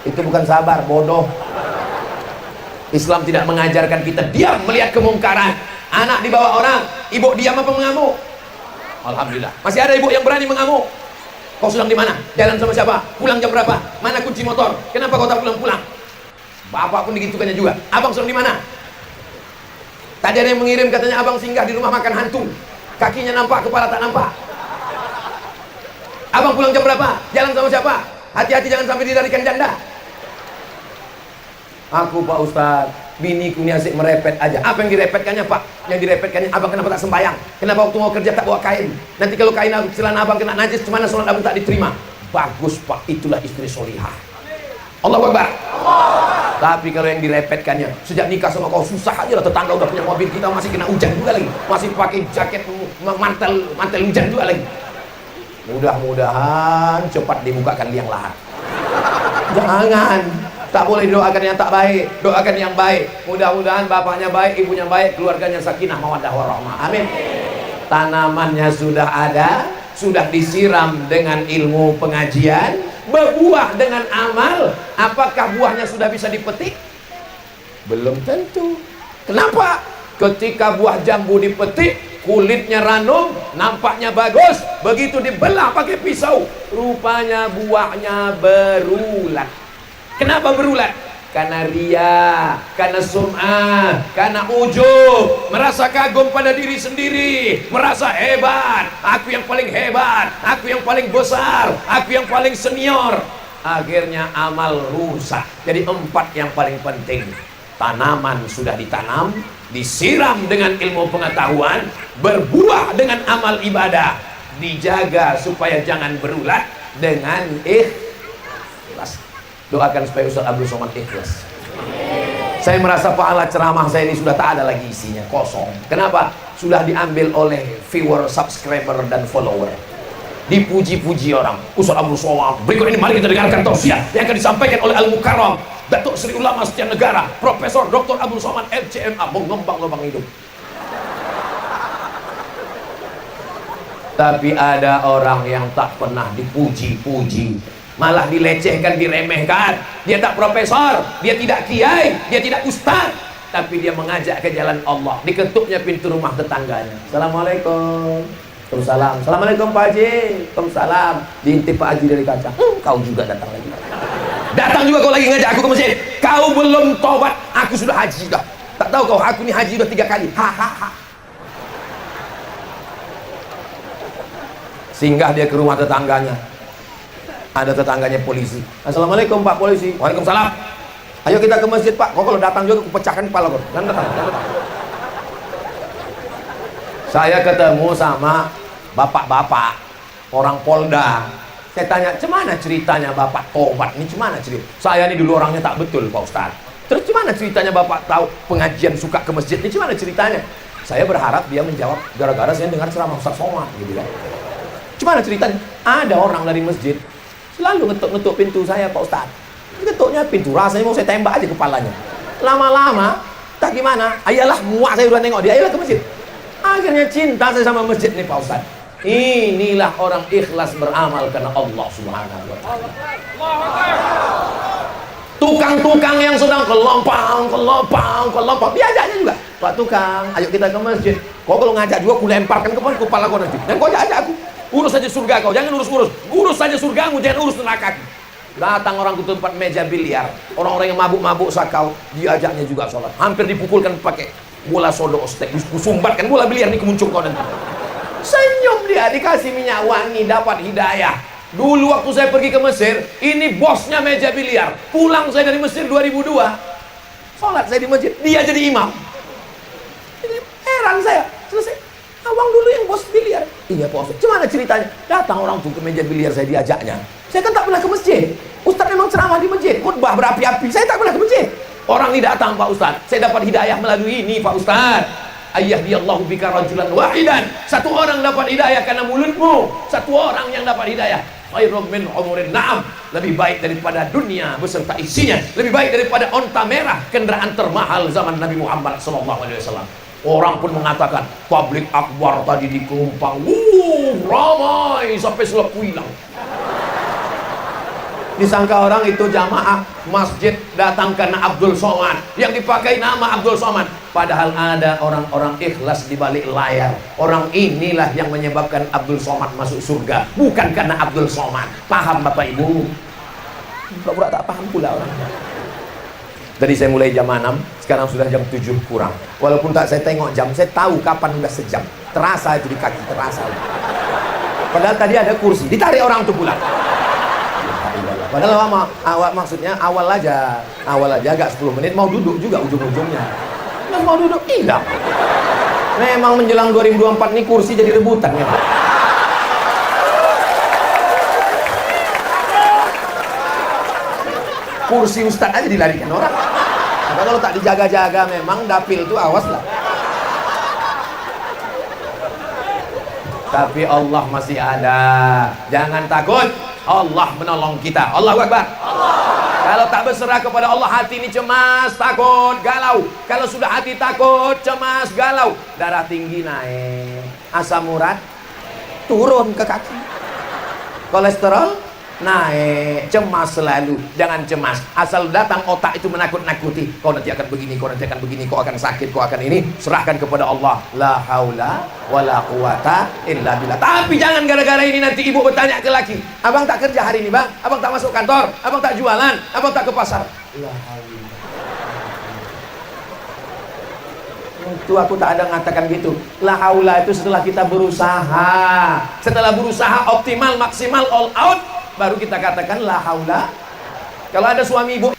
Itu bukan sabar, bodoh. Islam tidak mengajarkan kita diam melihat kemungkaran. Anak dibawa orang, ibu diam apa mengamuk? Alhamdulillah, masih ada ibu yang berani mengamuk. Kau sedang di mana? Jalan sama siapa? Pulang jam berapa? Mana kunci motor? Kenapa kau tak pulang-pulang? Bapak pun digitukannya juga. Abang sedang di mana? Tadi ada yang mengirim katanya abang singgah di rumah makan hantu. Kakinya nampak, kepala tak nampak. Abang pulang jam berapa? Jalan sama siapa? Hati-hati jangan sampai dilarikan janda. Aku Pak Ustadz, biniku ini asik merepet aja. Apa yang direpetkannya Pak? Yang direpetkannya abang kenapa tak sembahyang? Kenapa waktu mau kerja tak bawa kain? Nanti kalau kain celana abang kena najis, cemana sholat abang tak diterima? Bagus Pak, itulah istri solihah. Allahu Akbar. Tapi kalau yang direpetkannya, sejak nikah sama kau susah aja lah, tetangga udah punya mobil, kita masih kena hujan juga lagi, masih pakai jaket mantel hujan juga lagi. Mudah-mudahan cepat dibukakan liang lahat. Jangan, tak boleh doakan yang tak baik, doakan yang baik. Mudah-mudahan bapaknya baik, ibunya baik, keluarganya sakinah mawaddah warahmah. Amin. Tanamannya sudah ada, sudah disiram dengan ilmu pengajian, berbuah dengan amal. Apakah buahnya sudah bisa dipetik? Belum tentu. Kenapa? Ketika buah jambu dipetik, kulitnya ranum, nampaknya bagus. Begitu dibelah pakai pisau, rupanya buahnya berulat. Kenapa berulat? Karena ria, karena sum'ah, karena ujub, merasa kagum pada diri sendiri, merasa hebat, aku yang paling hebat, aku yang paling besar, aku yang paling senior. Akhirnya amal rusak. Jadi 4 yang paling penting. Tanaman sudah ditanam, disiram dengan ilmu pengetahuan, berbuah dengan amal ibadah, dijaga supaya jangan berulat dengan ikhlas. Doakan supaya Ustaz Abdul Somad ikhlas. Saya merasa pahala ceramah saya ini sudah tak ada lagi isinya, kosong. Kenapa? Sudah diambil oleh viewer, subscriber, dan follower. Dipuji-puji orang. Ustaz Abdul Somad, berikut ini mari kita dengarkan tausiah yang akan disampaikan oleh Al-Mukarram Datuk Seri Ulama Setia Negara Profesor Dr. Abdul Somad LCMA, mengembang lubang hidup. Tapi ada orang yang tak pernah dipuji-puji, malah dilecehkan, diremehkan. Dia tak profesor, dia tidak kiai, dia tidak ustaz, tapi dia mengajak ke jalan Allah. Diketuknya pintu rumah tetangganya. Assalamualaikum. Waalaikumsalam. Assalamualaikum Pak Haji. Waalaikumsalam. Diintip Pak Haji dari kaca. Kau juga datang lagi. Datang juga kau lagi ngajak aku ke masjid. Kau belum tobat, aku sudah haji dah. Tak tahu kau, aku ni haji sudah 3 kali. Hahaha. Singgah dia ke rumah tetangganya. Ada tetangganya polisi. Assalamualaikum Pak Polisi. Waalaikumsalam. Ayo kita ke masjid Pak. Kau kalau datang juga aku pecahkan kepala kau. Dan datang. Saya ketemu sama bapak-bapak orang Polda. Saya tanya, cemana ceritanya Bapak tobat ini, cemana cerita? Saya ini dulu orangnya tak betul Pak Ustaz. Terus cemana ceritanya Bapak tahu pengajian suka ke masjid ini, cemana ceritanya? Saya berharap dia menjawab, gara-gara saya dengar ceramah Ustaz Somad gitu kan. Cemana ceritanya? Ada orang dari masjid selalu ngetuk-ngetuk pintu saya Pak Ustaz. Ngetuknya pintu, rasanya mau saya tembak aja kepalanya. Lama-lama, tak gimana, ayalah muak saya udah nengok dia, ayolah ke masjid. Akhirnya cinta saya sama masjid nih Pak Ustaz. Inilah orang ikhlas beramal karena Allah Subhanahu wa Ta'ala. Tukang-tukang yang sedang kelompang, diajaknya juga. Pak Tukang, ayo kita ke masjid. Kau kalau ngajak juga, aku lemparkan kepala kau nanti. Dan kau ajak aku. Urus saja surga kau, jangan urus-urus. Urus saja surgamu, jangan urus neraka. Datang orang ke tempat meja biliar. Orang-orang yang mabuk-mabuk sakau, diajaknya juga sholat. Hampir dipukulkan pakai bola sodo ostek. Kusumbatkan bola biliar ini kemuncung kau nanti. Senyum dia, dikasih minyak wangi, dapat hidayah. Dulu waktu saya pergi ke Mesir, ini bosnya meja biliar. Pulang saya dari Mesir 2002, sholat saya di masjid, dia jadi imam. Ini heran saya. Selesai, abang dulu yang bos biliar. Iya Pak Ustaz, gimana ceritanya? Datang orang tuh ke meja biliar, saya diajaknya. Saya kan tak pernah ke masjid. Ustaz memang ceramah di masjid, khutbah berapi-api, saya tak pernah ke masjid. Orang ini datang Pak Ustaz, saya dapat hidayah melalui ini Pak Ustaz. Ayyahdiyallahu bika rajulan wahidan. Satu orang dapat hidayah karena mulutmu. Satu orang yang dapat hidayah khairum min umurin na'am. Lebih baik daripada dunia beserta isinya. Lebih baik daripada onta merah, kendaraan termahal zaman Nabi Muhammad SAW. Orang pun mengatakan, tablik akbar tadi di Kelumpang, ramai sampai selepu hilang. Disangka orang itu jamaah masjid datang karena Abdul Somad, yang dipakai nama Abdul Somad. Padahal ada orang-orang ikhlas di balik layar. Orang inilah yang menyebabkan Abdul Somad masuk surga, bukan karena Abdul Somad. Paham Bapak Ibu? Pura-pura tak paham pula orang. Tadi saya mulai jam 6, sekarang sudah jam 7 kurang. Walaupun tak saya tengok jam, saya tahu kapan udah sejam. Terasa itu di kaki, terasa. Padahal tadi ada kursi, ditarik orang tuh pulang. Padahal awal maksudnya awal aja agak 10 menit mau duduk juga ujung-ujungnya. Nggak mau duduk hilang. Memang menjelang 2024 nih kursi jadi rebutan ya. Kursi ustadz aja dilarikan orang. Tapi kalau tak dijaga-jaga memang dapil itu awas lah. Tapi Allah masih ada. Jangan takut. Allah menolong kita. Allahu Akbar. Kalau tak berserah kepada Allah, hati ini cemas, takut, galau. Kalau sudah hati takut, cemas, galau, darah tinggi naik, asam urat turun ke kaki, kolesterol naik, cemas selalu. Jangan cemas, asal datang otak itu menakut-nakuti, kau nanti akan begini, kau nanti akan begini, kau akan sakit, kau akan ini. Serahkan kepada Allah. La haula wala quwata illa billah. Tapi jangan gara-gara ini nanti ibu bertanya ke laki, abang tak kerja hari ini bang, abang tak masuk kantor, abang tak jualan, abang tak ke pasar. La haula. Itu aku tak ada mengatakan gitu. La haula itu setelah kita berusaha, setelah berusaha optimal, maksimal, all out, baru kita katakan la haula. Kalau ada suami ibu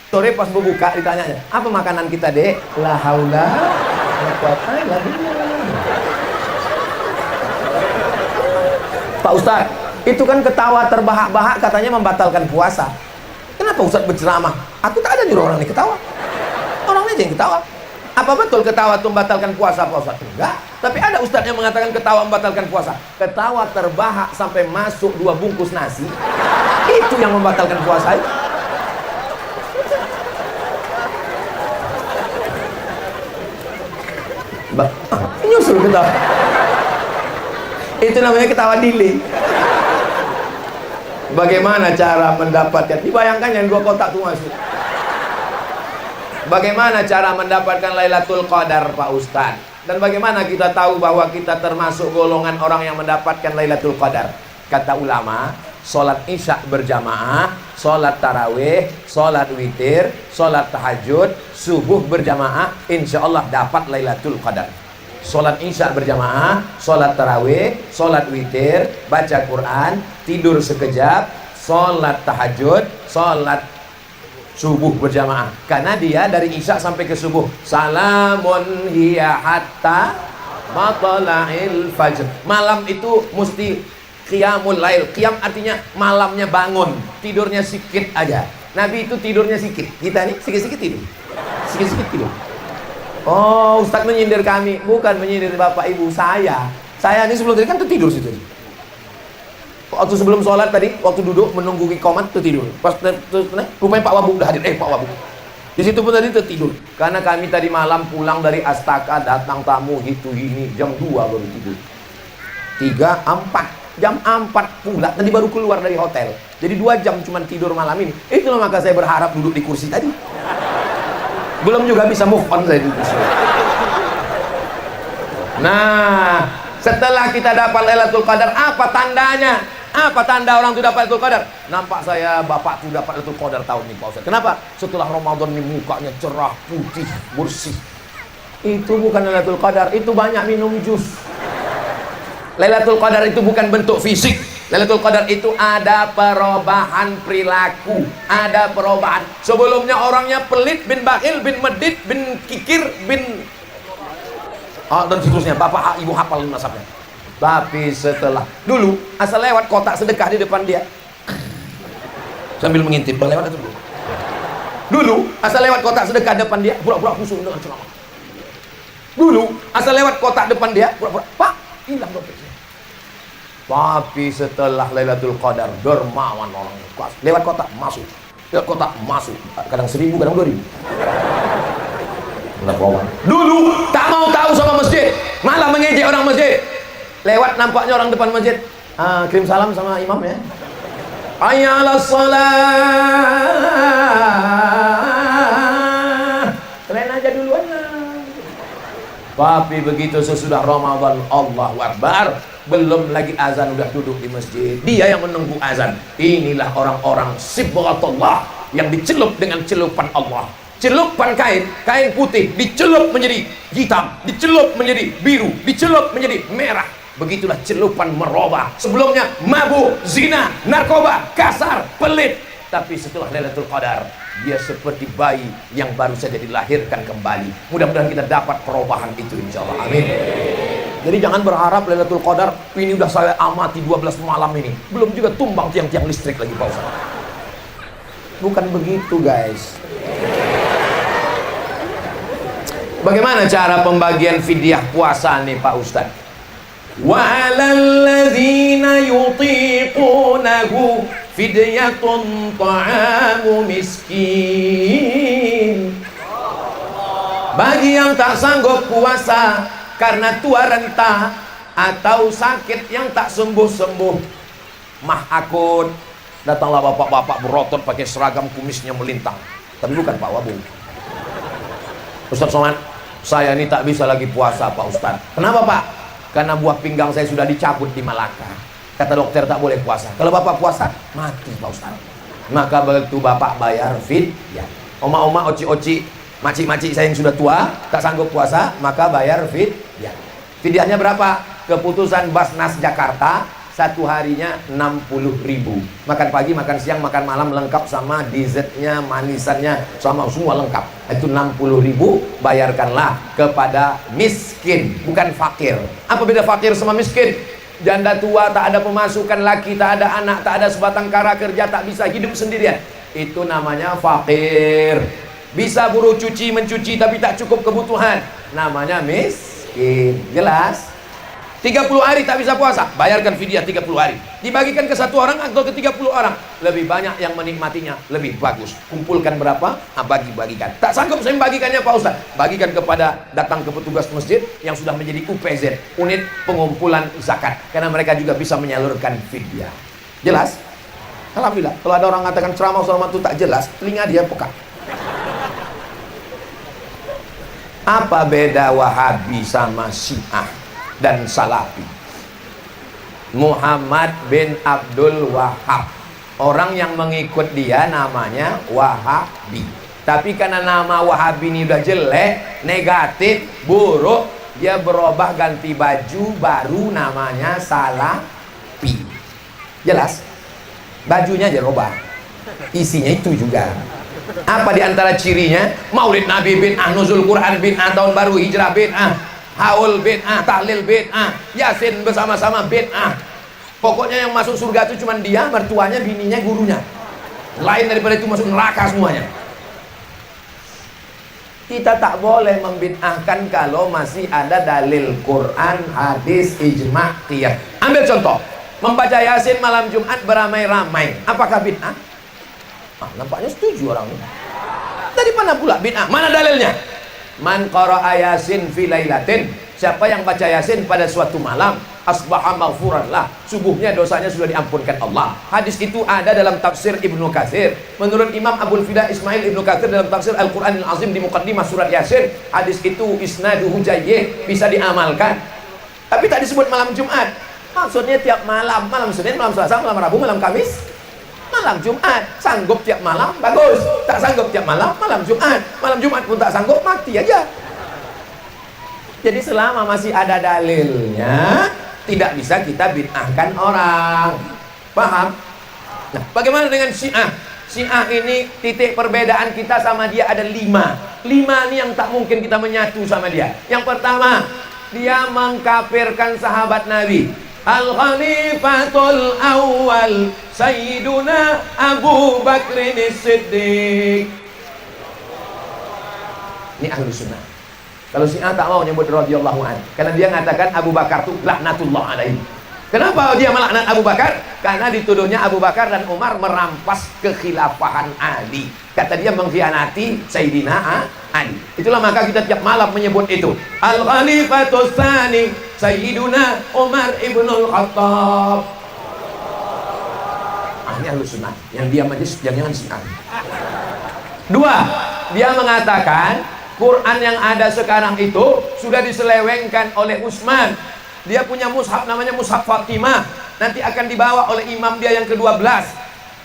sore pas berbuka ditanya, apa makanan kita dek? La haula la quwata illa billah. Pak Ustaz, itu kan ketawa terbahak-bahak katanya membatalkan puasa. Kenapa Ustaz berceramah? Aku tak ada nyuruh orang ini ketawa. Orangnya aja yang ketawa. Apa betul ketawa itu membatalkan puasa Pak Ustaz? Enggak. Tapi ada Ustaz yang mengatakan ketawa membatalkan puasa. Ketawa terbahak sampai masuk 2 bungkus nasi, itu yang membatalkan puasa itu. Nyusul ketawa. Itu namanya ketawa delay. Bagaimana cara mendapatkan? Dibayangkan yang 2 kotak itu masuk. Bagaimana cara mendapatkan Lailatul Qadar Pak Ustadz? Dan bagaimana kita tahu bahwa kita termasuk golongan orang yang mendapatkan Lailatul Qadar? Kata ulama, sholat isya berjamaah, sholat tarawih, sholat witir, sholat tahajud, subuh berjamaah, insya Allah dapat Lailatul Qadar. Sholat isya berjamaah, sholat tarawih, sholat witir, baca Quran, tidur sekejap, sholat tahajud, sholat subuh berjamaah. Karena dia dari isya sampai ke subuh, salamun hiya hatta matla'il fajr. Malam itu mesti qiyamul lail. Qiyam artinya malamnya bangun, tidurnya sikit aja. Nabi itu tidurnya sikit. Kita nih sikit-sikit tidur, sikit-sikit tidur. Oh, Ustaz menyindir kami. Bukan menyindir Bapak Ibu, saya ini sebelum tadi kan tertidur situ. Waktu sebelum sholat tadi, waktu duduk menunggu iqamat tertidur. Pas rupanya Pak Wabuk udah hadir. Pak Wabuk di situ pun tadi tertidur. Karena kami tadi malam pulang dari Astaka, datang tamu itu ini jam 2 baru tidur. 3, 4 jam 4 pula tadi baru keluar dari hotel. Jadi 2 jam cuma tidur malam ini. Itulah maka saya berharap duduk di kursi tadi. Belum juga bisa move on saya di kursi. Nah, setelah kita dapat Lailatul Qadar, apa tandanya? Apa tanda orang itu dapat Lailatul Qadar? Nampak saya bapak itu dapat Lailatul Qadar tahun ini Pak Ustaz. Kenapa? Setelah Ramadan ini mukanya cerah, putih, bersih. Itu bukan Lailatul Qadar, itu banyak minum jus. Lailatul Qadar itu bukan bentuk fisik. Lailatul Qadar itu ada perubahan perilaku, ada perubahan. Sebelumnya orangnya pelit, bin bakhil, bin medit, bin kikir, bin dan seterusnya. Bapak ibu hafal nasabnya. Tapi setelah dulu asal lewat kotak sedekah di depan dia sambil mengintip lewat itu dulu asal lewat kotak sedekah depan dia pura-pura khusyuk dengan ceramah. Dulu asal lewat kotak depan dia pura-pura Pak hilang dompetnya. Tapi setelah Lailatul Qadar dermawan orang kelas. Lewat kotak masuk, lewat kotak masuk, kadang 1000 kadang 2000. Dulu tak mau tahu sama masjid, malah mengejek orang masjid. Lewat nampaknya orang depan masjid, kirim salam sama imam ya. Hayya 'alas shalah. Kalian aja duluan lah. Tapi begitu sesudah Ramadan, Allahu Akbar, belum lagi azan udah duduk di masjid. Dia yang menunggu azan. Inilah orang-orang sibghatullah yang dicelup dengan celupan Allah. Celupan kain putih dicelup menjadi hitam, dicelup menjadi biru, dicelup menjadi merah. Begitulah celupan merubah. Sebelumnya mabuk, zina, narkoba, kasar, pelit. Tapi setelah Lailatul Qadar, dia seperti bayi yang baru saja dilahirkan kembali. Mudah-mudahan kita dapat perubahan itu, insyaallah. Amin. Jadi jangan berharap Lailatul Qadar ini udah saya amati 12 malam ini, belum juga tumbang tiang-tiang listrik lagi, Pak Ustaz. Bukan begitu, guys. Bagaimana cara pembagian fidyah puasa nih, Pak Ustaz? Wa 'alal ladzina yutiqunahu fidyatun ta'amu miskin. Bagi yang tak sanggup puasa karena tua renta atau sakit yang tak sembuh-sembuh, mah akun, datanglah bapak-bapak berotot pakai seragam kumisnya melintang, tapi bukan Pak Wabu. Ustaz Somad, saya ini tak bisa lagi puasa Pak Ustaz. Kenapa Pak? Karena buah pinggang saya sudah dicabut di Malaka. Kata dokter tak boleh puasa. Kalau bapak puasa, mati Pak Ustaz. Maka begitu bapak bayar fidyah. Oma-oma, oci-oci, maci-maci saya yang sudah tua, tak sanggup puasa, maka bayar fidyah. Fidyahnya berapa? Keputusan Basnas Jakarta, satu harinya 60.000. Makan pagi, makan siang, makan malam lengkap sama dessertnya, manisannya, sama semua lengkap. Itu 60.000, bayarkanlah kepada miskin, bukan fakir. Apa beda fakir sama miskin? Janda tua, tak ada pemasukan, laki tak ada anak, tak ada sebatang kara kerja, tak bisa hidup sendirian. Itu namanya fakir. Bisa buruh cuci, mencuci, tapi tak cukup kebutuhan. Namanya miskin. Jelas? 30 hari tak bisa puasa, bayarkan fidyah 30 hari. Dibagikan ke satu orang atau ke 30 orang. Lebih banyak yang menikmatinya, lebih bagus. Kumpulkan berapa? Bagi-bagikan. Tak sanggup saya membagikannya Pak Ustaz. Bagikan kepada, datang ke petugas masjid yang sudah menjadi UPZ, unit pengumpulan zakat. Karena mereka juga bisa menyalurkan fidyah. Jelas? Alhamdulillah. Kalau ada orang mengatakan ceramah itu tak jelas, telinga dia peka. Apa beda Wahabi sama Syiah dan Salafi? Muhammad bin Abdul Wahab, orang yang mengikut dia namanya Wahabi. Tapi karena nama Wahabi ini udah jelek, negatif, buruk, dia berubah ganti baju baru namanya Salafi. Jelas? Bajunya aja rubah, isinya itu juga. Apa diantara cirinya? Maulid Nabi bid'ah, nuzul Quran bid'ah, tahun baru hijrah bid'ah, haul bid'ah, tahlil bid'ah, yasin bersama-sama bid'ah. Pokoknya yang masuk surga itu cuma dia, mertuanya, bininya, gurunya. Lain daripada itu masuk neraka semuanya. Kita tak boleh membid'ahkan kalau masih ada dalil Quran, hadis, ijma', qiyas. Ambil contoh, membaca yasin malam Jumat beramai-ramai, apakah bid'ah? Nampaknya setuju orang ini. Dari mana pula bid'ah? Mana dalilnya? Man qara'a yasin fi lailatin, siapa yang baca yasin pada suatu malam, asbaha maghfuran lah, subuhnya dosanya sudah diampunkan Allah. Hadis itu ada dalam tafsir Ibnu Katsir. Menurut Imam Abul Fida Ismail Ibnu Katsir dalam tafsir Al-Qur'anil Azim di muqaddimah surat Yasin, hadis itu isnaduhu jayyid, bisa diamalkan. Tapi tak disebut malam Jumat. Maksudnya tiap malam, malam Senin, malam Selasa, malam Rabu, malam Kamis, malam Jumat. Sanggup tiap malam, bagus. Tak sanggup tiap malam, malam Jumat. Malam Jumat pun tak sanggup, mati aja. Jadi selama masih ada dalilnya, tidak bisa kita bid'ahkan orang. Paham? Nah, bagaimana dengan Syiah? Syiah ini titik perbedaan kita sama dia ada 5. 5 ini yang tak mungkin kita menyatu sama dia. Yang pertama, dia mengkafirkan sahabat Nabi. Al-Khalifatul Awwal Sayyiduna Abu Bakrin Siddiq. Ini ahlu sunnah. Kalau Syiah tak mau nyebut radhiyallahu anhu, karena dia mengatakan Abu Bakar itu laknatullah alaihi. Kenapa dia melaknat Abu Bakar? Karena dituduhnya Abu Bakar dan Umar merampas kekhilafahan Ali. Kata dia mengkhianati Sayyidina Ali. Itulah maka kita tiap malam menyebut itu Al-Khalifatus Tsani Sayyiduna Umar ibnul Khattab. Ini Ahlus Sunnah. Yang dia majlis jangan Syiah. Dua, dia mengatakan Quran yang ada sekarang itu sudah diselewengkan oleh Utsman. Dia punya mushaf namanya mushaf Fatimah. Nanti akan dibawa oleh imam dia yang ke-12.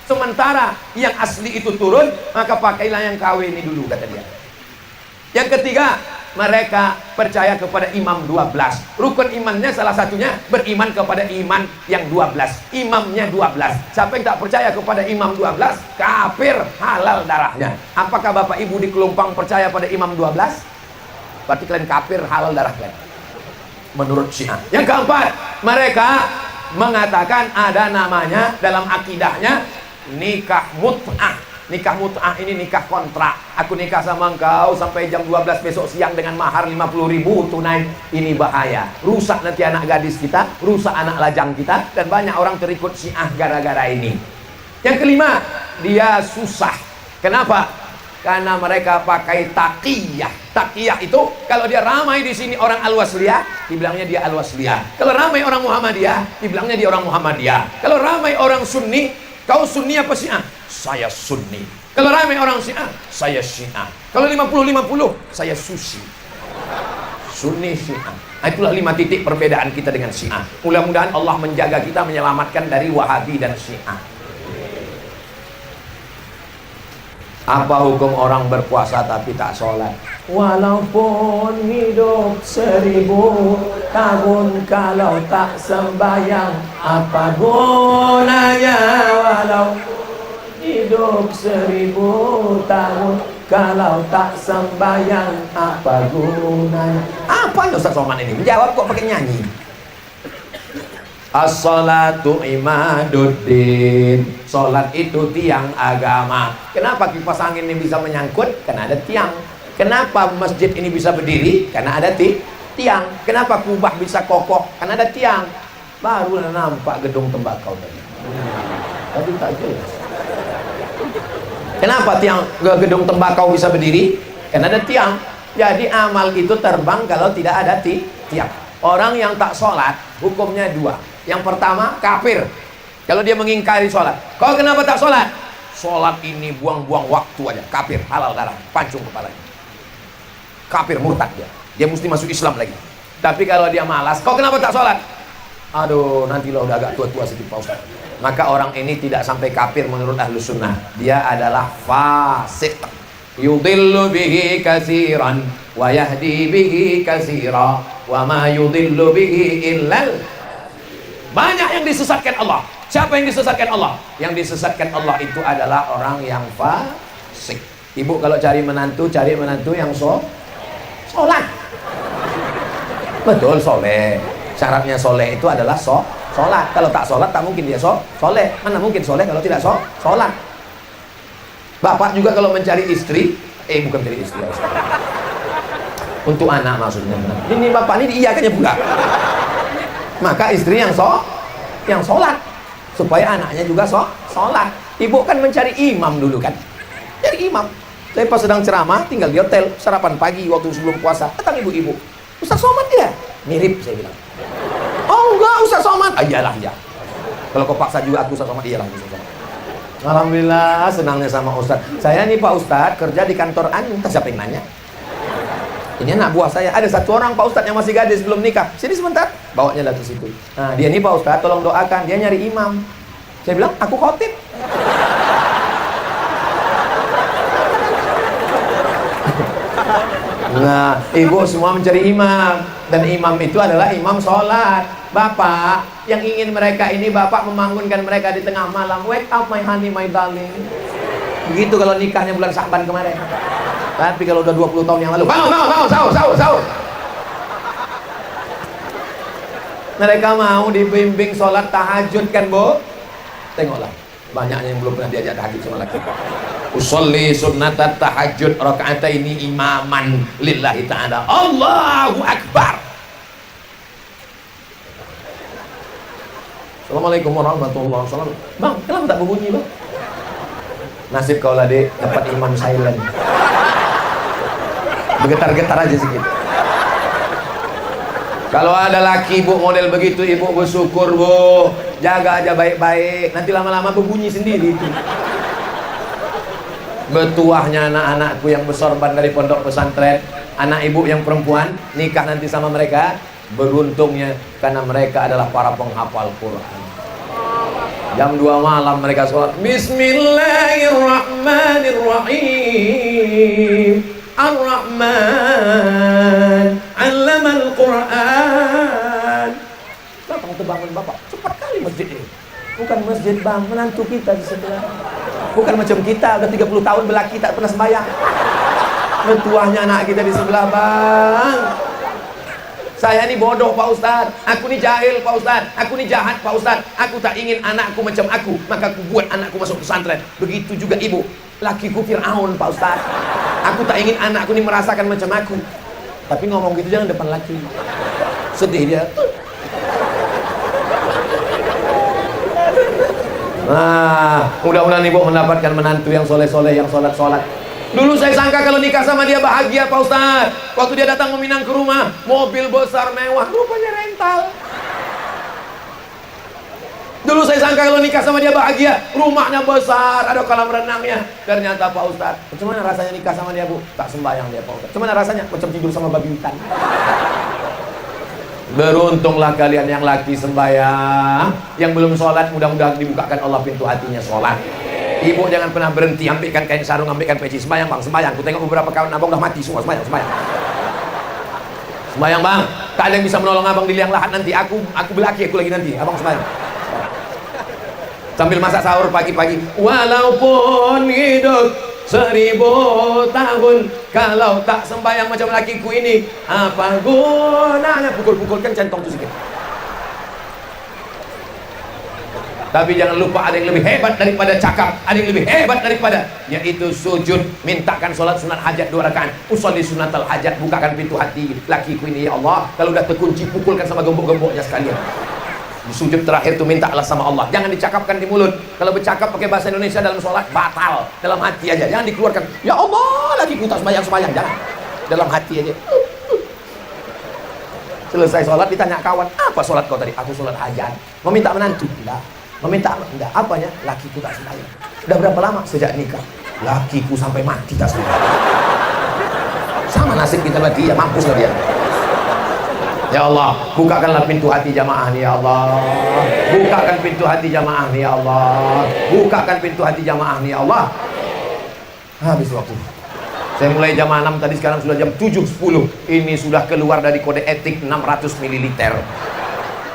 Sementara yang asli itu turun, maka pakailah yang KW ini dulu, kata dia. Yang ketiga, mereka percaya kepada imam 12. Rukun imannya salah satunya beriman kepada iman yang 12. Imamnya 12. Siapa yang tak percaya kepada imam 12, kafir, halal darahnya. Apakah Bapak Ibu di Kelumpang percaya pada imam 12? Berarti kalian kafir, halal darah kalian menurut Syiah. Yang keempat, mereka mengatakan ada namanya dalam akidahnya nikah mut'ah. Nikah mut'ah ini nikah kontrak. Aku nikah sama engkau sampai jam 12 besok siang dengan mahar 50.000 tunai. Ini bahaya. Rusak nanti anak gadis kita, rusak anak lajang kita, dan banyak orang terikut Syiah gara-gara ini. Yang kelima, dia susah. Kenapa? Karena mereka pakai taqiyah. Taqiyah itu kalau dia ramai di sini orang Al-Wasliyah, dibilangnya dia Al-Wasliyah. Kalau ramai orang Muhammadiyah, dibilangnya dia orang Muhammadiyah. Kalau ramai orang Sunni, kau Sunni apa Syiah? Saya Sunni. Kalau ramai orang Syiah, saya Syiah. Kalau 50-50, saya Susi. Sunni Syiah. Nah, itulah 5 titik perbedaan kita dengan Syiah. Mudah-mudahan Allah menjaga kita, menyelamatkan dari Wahabi dan Syiah. Apa hukum orang berpuasa tapi tak sholat? Walaupun hidup 1000 tahun, kalau tak sembahyang apa gunanya? Walau hidup 1000 tahun, kalau tak sembahyang apa gunanya? Apa Ustaz Somad ini? Menjawab kok pakai nyanyi. As-salatu imaduddin. Salat itu tiang agama. Kenapa kipas angin ini bisa menyangkut? Karena ada tiang. Kenapa masjid ini bisa berdiri? Karena ada tiang. Kenapa kubah bisa kokoh? Karena ada tiang. Baru nampak gedung tembakau tadi. Tadi tak jelas. Kenapa gedung tembakau bisa berdiri? Karena ada tiang. Jadi amal itu terbang kalau tidak ada tiang. Orang yang tak sholat hukumnya 2. Yang pertama, kafir. Kalau dia mengingkari sholat. Kau kenapa tak sholat? Sholat ini buang-buang waktu aja. Kafir, halal darah, pancung kepalanya. Kafir, murtad dia. Dia mesti masuk Islam lagi. Tapi kalau dia malas, kau kenapa tak sholat? Aduh, nanti lo udah agak tua-tua sedikit Pak Ustaz. Maka orang ini tidak sampai kafir menurut Ahlus Sunnah. Dia adalah fasik. Yudillu bihi kasiran wa yahdi bihi kasira wa ma yudillu bihi illal. Banyak yang disesatkan Allah. Siapa yang disesatkan Allah? Yang disesatkan Allah itu adalah orang yang fasik. Ibu kalau cari menantu yang sholat. Betul, soleh. Syaratnya soleh itu adalah sholat. Kalau tak sholat, tak mungkin dia soleh. Mana mungkin soleh kalau tidak sholat. Bapak juga kalau mencari istri, bukan mencari istri, untuk anak maksudnya. Ini bapak ini iya kan ya pula. Maka istri yang sholat, supaya anaknya juga sholat. Ibu kan mencari imam dulu kan, jadi imam. Saya pas sedang ceramah, tinggal di hotel, sarapan pagi waktu sebelum puasa, datang ibu-ibu. Ustaz Somad dia, mirip saya bilang. Oh enggak, Ustaz Somad. Iyalah ya. Kalau kau paksa juga aku Ustaz Somad, iyalah Ustaz Somad. Alhamdulillah senangnya sama Ustaz. Saya nih Pak Ustaz kerja di kantor anu, entah siapa yang nanya. Ini anak buah saya, ada satu orang Pak Ustadz yang masih gadis belum nikah. Sini sebentar, bawanya lah ke situ. Nah, dia nih Pak Ustadz, tolong doakan. Dia nyari imam. Saya bilang, aku khotib. Nah, ibu semua mencari imam. Dan imam itu adalah imam sholat. Bapak, yang ingin mereka ini, Bapak membangunkan mereka di tengah malam. Wake up my honey, my darling. Begitu kalau nikahnya bulan Sya'ban kemarin. Tapi kalau udah 20 tahun yang lalu, bangun, sahur. Mereka mau dibimbing sholat tahajud kan, Bu? Tengoklah, banyaknya yang belum pernah diajak tahajud sama laki. Usolli sunnatat tahajud raka'ataini imaman lillahi ta'ala. Allahu Akbar. Assalamualaikum warahmatullahi wabarakatuh. Bang, kenapa tak berbunyi, Bang? Nasib kau lah, Dek, dapat imam silent. Bergetar-getar aja sedikit. Kalau ada laki ibu model begitu, ibu bersyukur bu, jaga aja baik-baik, nanti lama-lama berbunyi sendiri itu. Betuahnya anak-anakku yang bersorban dari pondok pesantren, anak ibu yang perempuan nikah nanti sama mereka, beruntungnya karena mereka adalah para penghafal Quran. Jam 2 malam mereka sholat Bismillahirrahmanirrahim, Ar-Rahman 'allamal Quran. Datang terbangun bapak, cepat kali masjid ini. Bukan masjid bang, menantu kita di sebelah. Bukan macam kita, udah 30 tahun belaki tak pernah sembahyang. Metuahnya anak kita di sebelah bang. Saya ini bodoh Pak Ustadz, aku ini jahil Pak Ustadz, aku ini jahat Pak Ustadz, aku tak ingin anakku macam aku, maka aku buat anakku masuk pesantren. Begitu juga ibu, lakiku Fir'aun Pak Ustadz, aku tak ingin anakku ini merasakan macam aku. Tapi ngomong gitu jangan depan laki, sedih dia. Nah, mudah-mudahan ibu mendapatkan menantu yang soleh-soleh, yang sholat-sholat. Dulu saya sangka kalau nikah sama dia bahagia Pak Ustaz. Waktu dia datang meminang ke rumah, mobil besar mewah, rupanya rental. Dulu saya sangka kalau nikah sama dia bahagia, rumahnya besar, ada kolam renangnya. Ternyata Pak Ustaz, bagaimana rasanya nikah sama dia bu? Tak sembahyang dia Pak Ustaz. Bagaimana rasanya? Macam tidur sama babi hutan. Beruntunglah kalian yang laki sembahyang, yang belum sholat mudah-mudahan dibukakan Allah pintu hatinya sholat. Ibu jangan pernah berhenti, ambilkan kain sarung, ambilkan peci, sembahyang bang, sembahyang. Aku tengok beberapa kawan abang udah mati semua, sembahyang, sembahyang. Sembahyang bang, tak ada yang bisa menolong abang di liang lahat nanti. Aku belaki, aku lagi nanti, abang sembahyang. Sambil masak sahur pagi-pagi. Walaupun hidup 1000 tahun, kalau tak sembahyang macam lakiku ini, apa gunanya? Pukul-pukulkan centong tu sikit. Tapi jangan lupa ada yang lebih hebat daripada cakap, ada yang lebih hebat daripada, yaitu sujud. Mintakan sholat sunat hajat 2 rakaat, usolli sunatal hajat, bukakan pintu hati lakiku ini ya Allah. Kalau udah terkunci, pukulkan sama gembok-gemboknya sekalian. Di sujud terakhir itu mintalah sama Allah, jangan dicakapkan di mulut. Kalau bercakap pakai bahasa Indonesia dalam sholat batal, dalam hati aja, jangan dikeluarkan. Ya Allah, lakiku tak sembahyang, jangan. Dalam hati aja. Selesai sholat ditanya kawan, apa sholat kau tadi? Aku sholat hajat. Meminta menantu? Tidak. Meminta enggak, apanya? Lakiku tak sembahyang. Udah berapa lama? Sejak nikah. Lakiku sampai mati tak sembahyang. Sama nasib kita berarti, ya mampus lah dia. Ya Allah, bukakanlah pintu hati jamaah nih ya Allah. Bukakan pintu hati jamaah nih ya Allah. Bukakan pintu hati jamaah nih ya Allah. Habis waktu. Saya mulai jam 6 tadi, sekarang sudah jam 7.10. Ini sudah keluar dari kode etik 600 ml.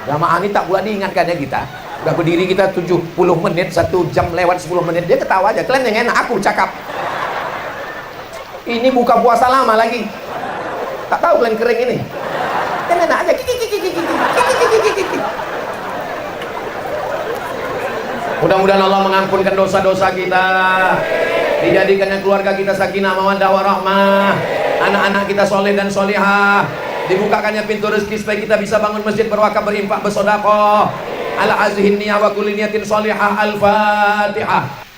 Jamaah ini tak pula diingatkan ya kita. Udah berdiri kita 70 menit, 1 jam lewat 10 menit, dia ketawa aja. Kalian yang enak, aku cakap. Ini buka puasa lama lagi. Tak tahu kalian kering ini. Kan enak aja. Mudah-mudahan Allah mengampunkan dosa-dosa kita. Dijadikannya keluarga kita sakinah mawaddah warahmah. Anak-anak kita soleh dan solihah. Dibukakannya pintu rezeki supaya kita bisa bangun masjid, berwakaf, berinfak, bersedekah. Ala azihin niyah wa kulli niyatin salihah. Al-Fatihah.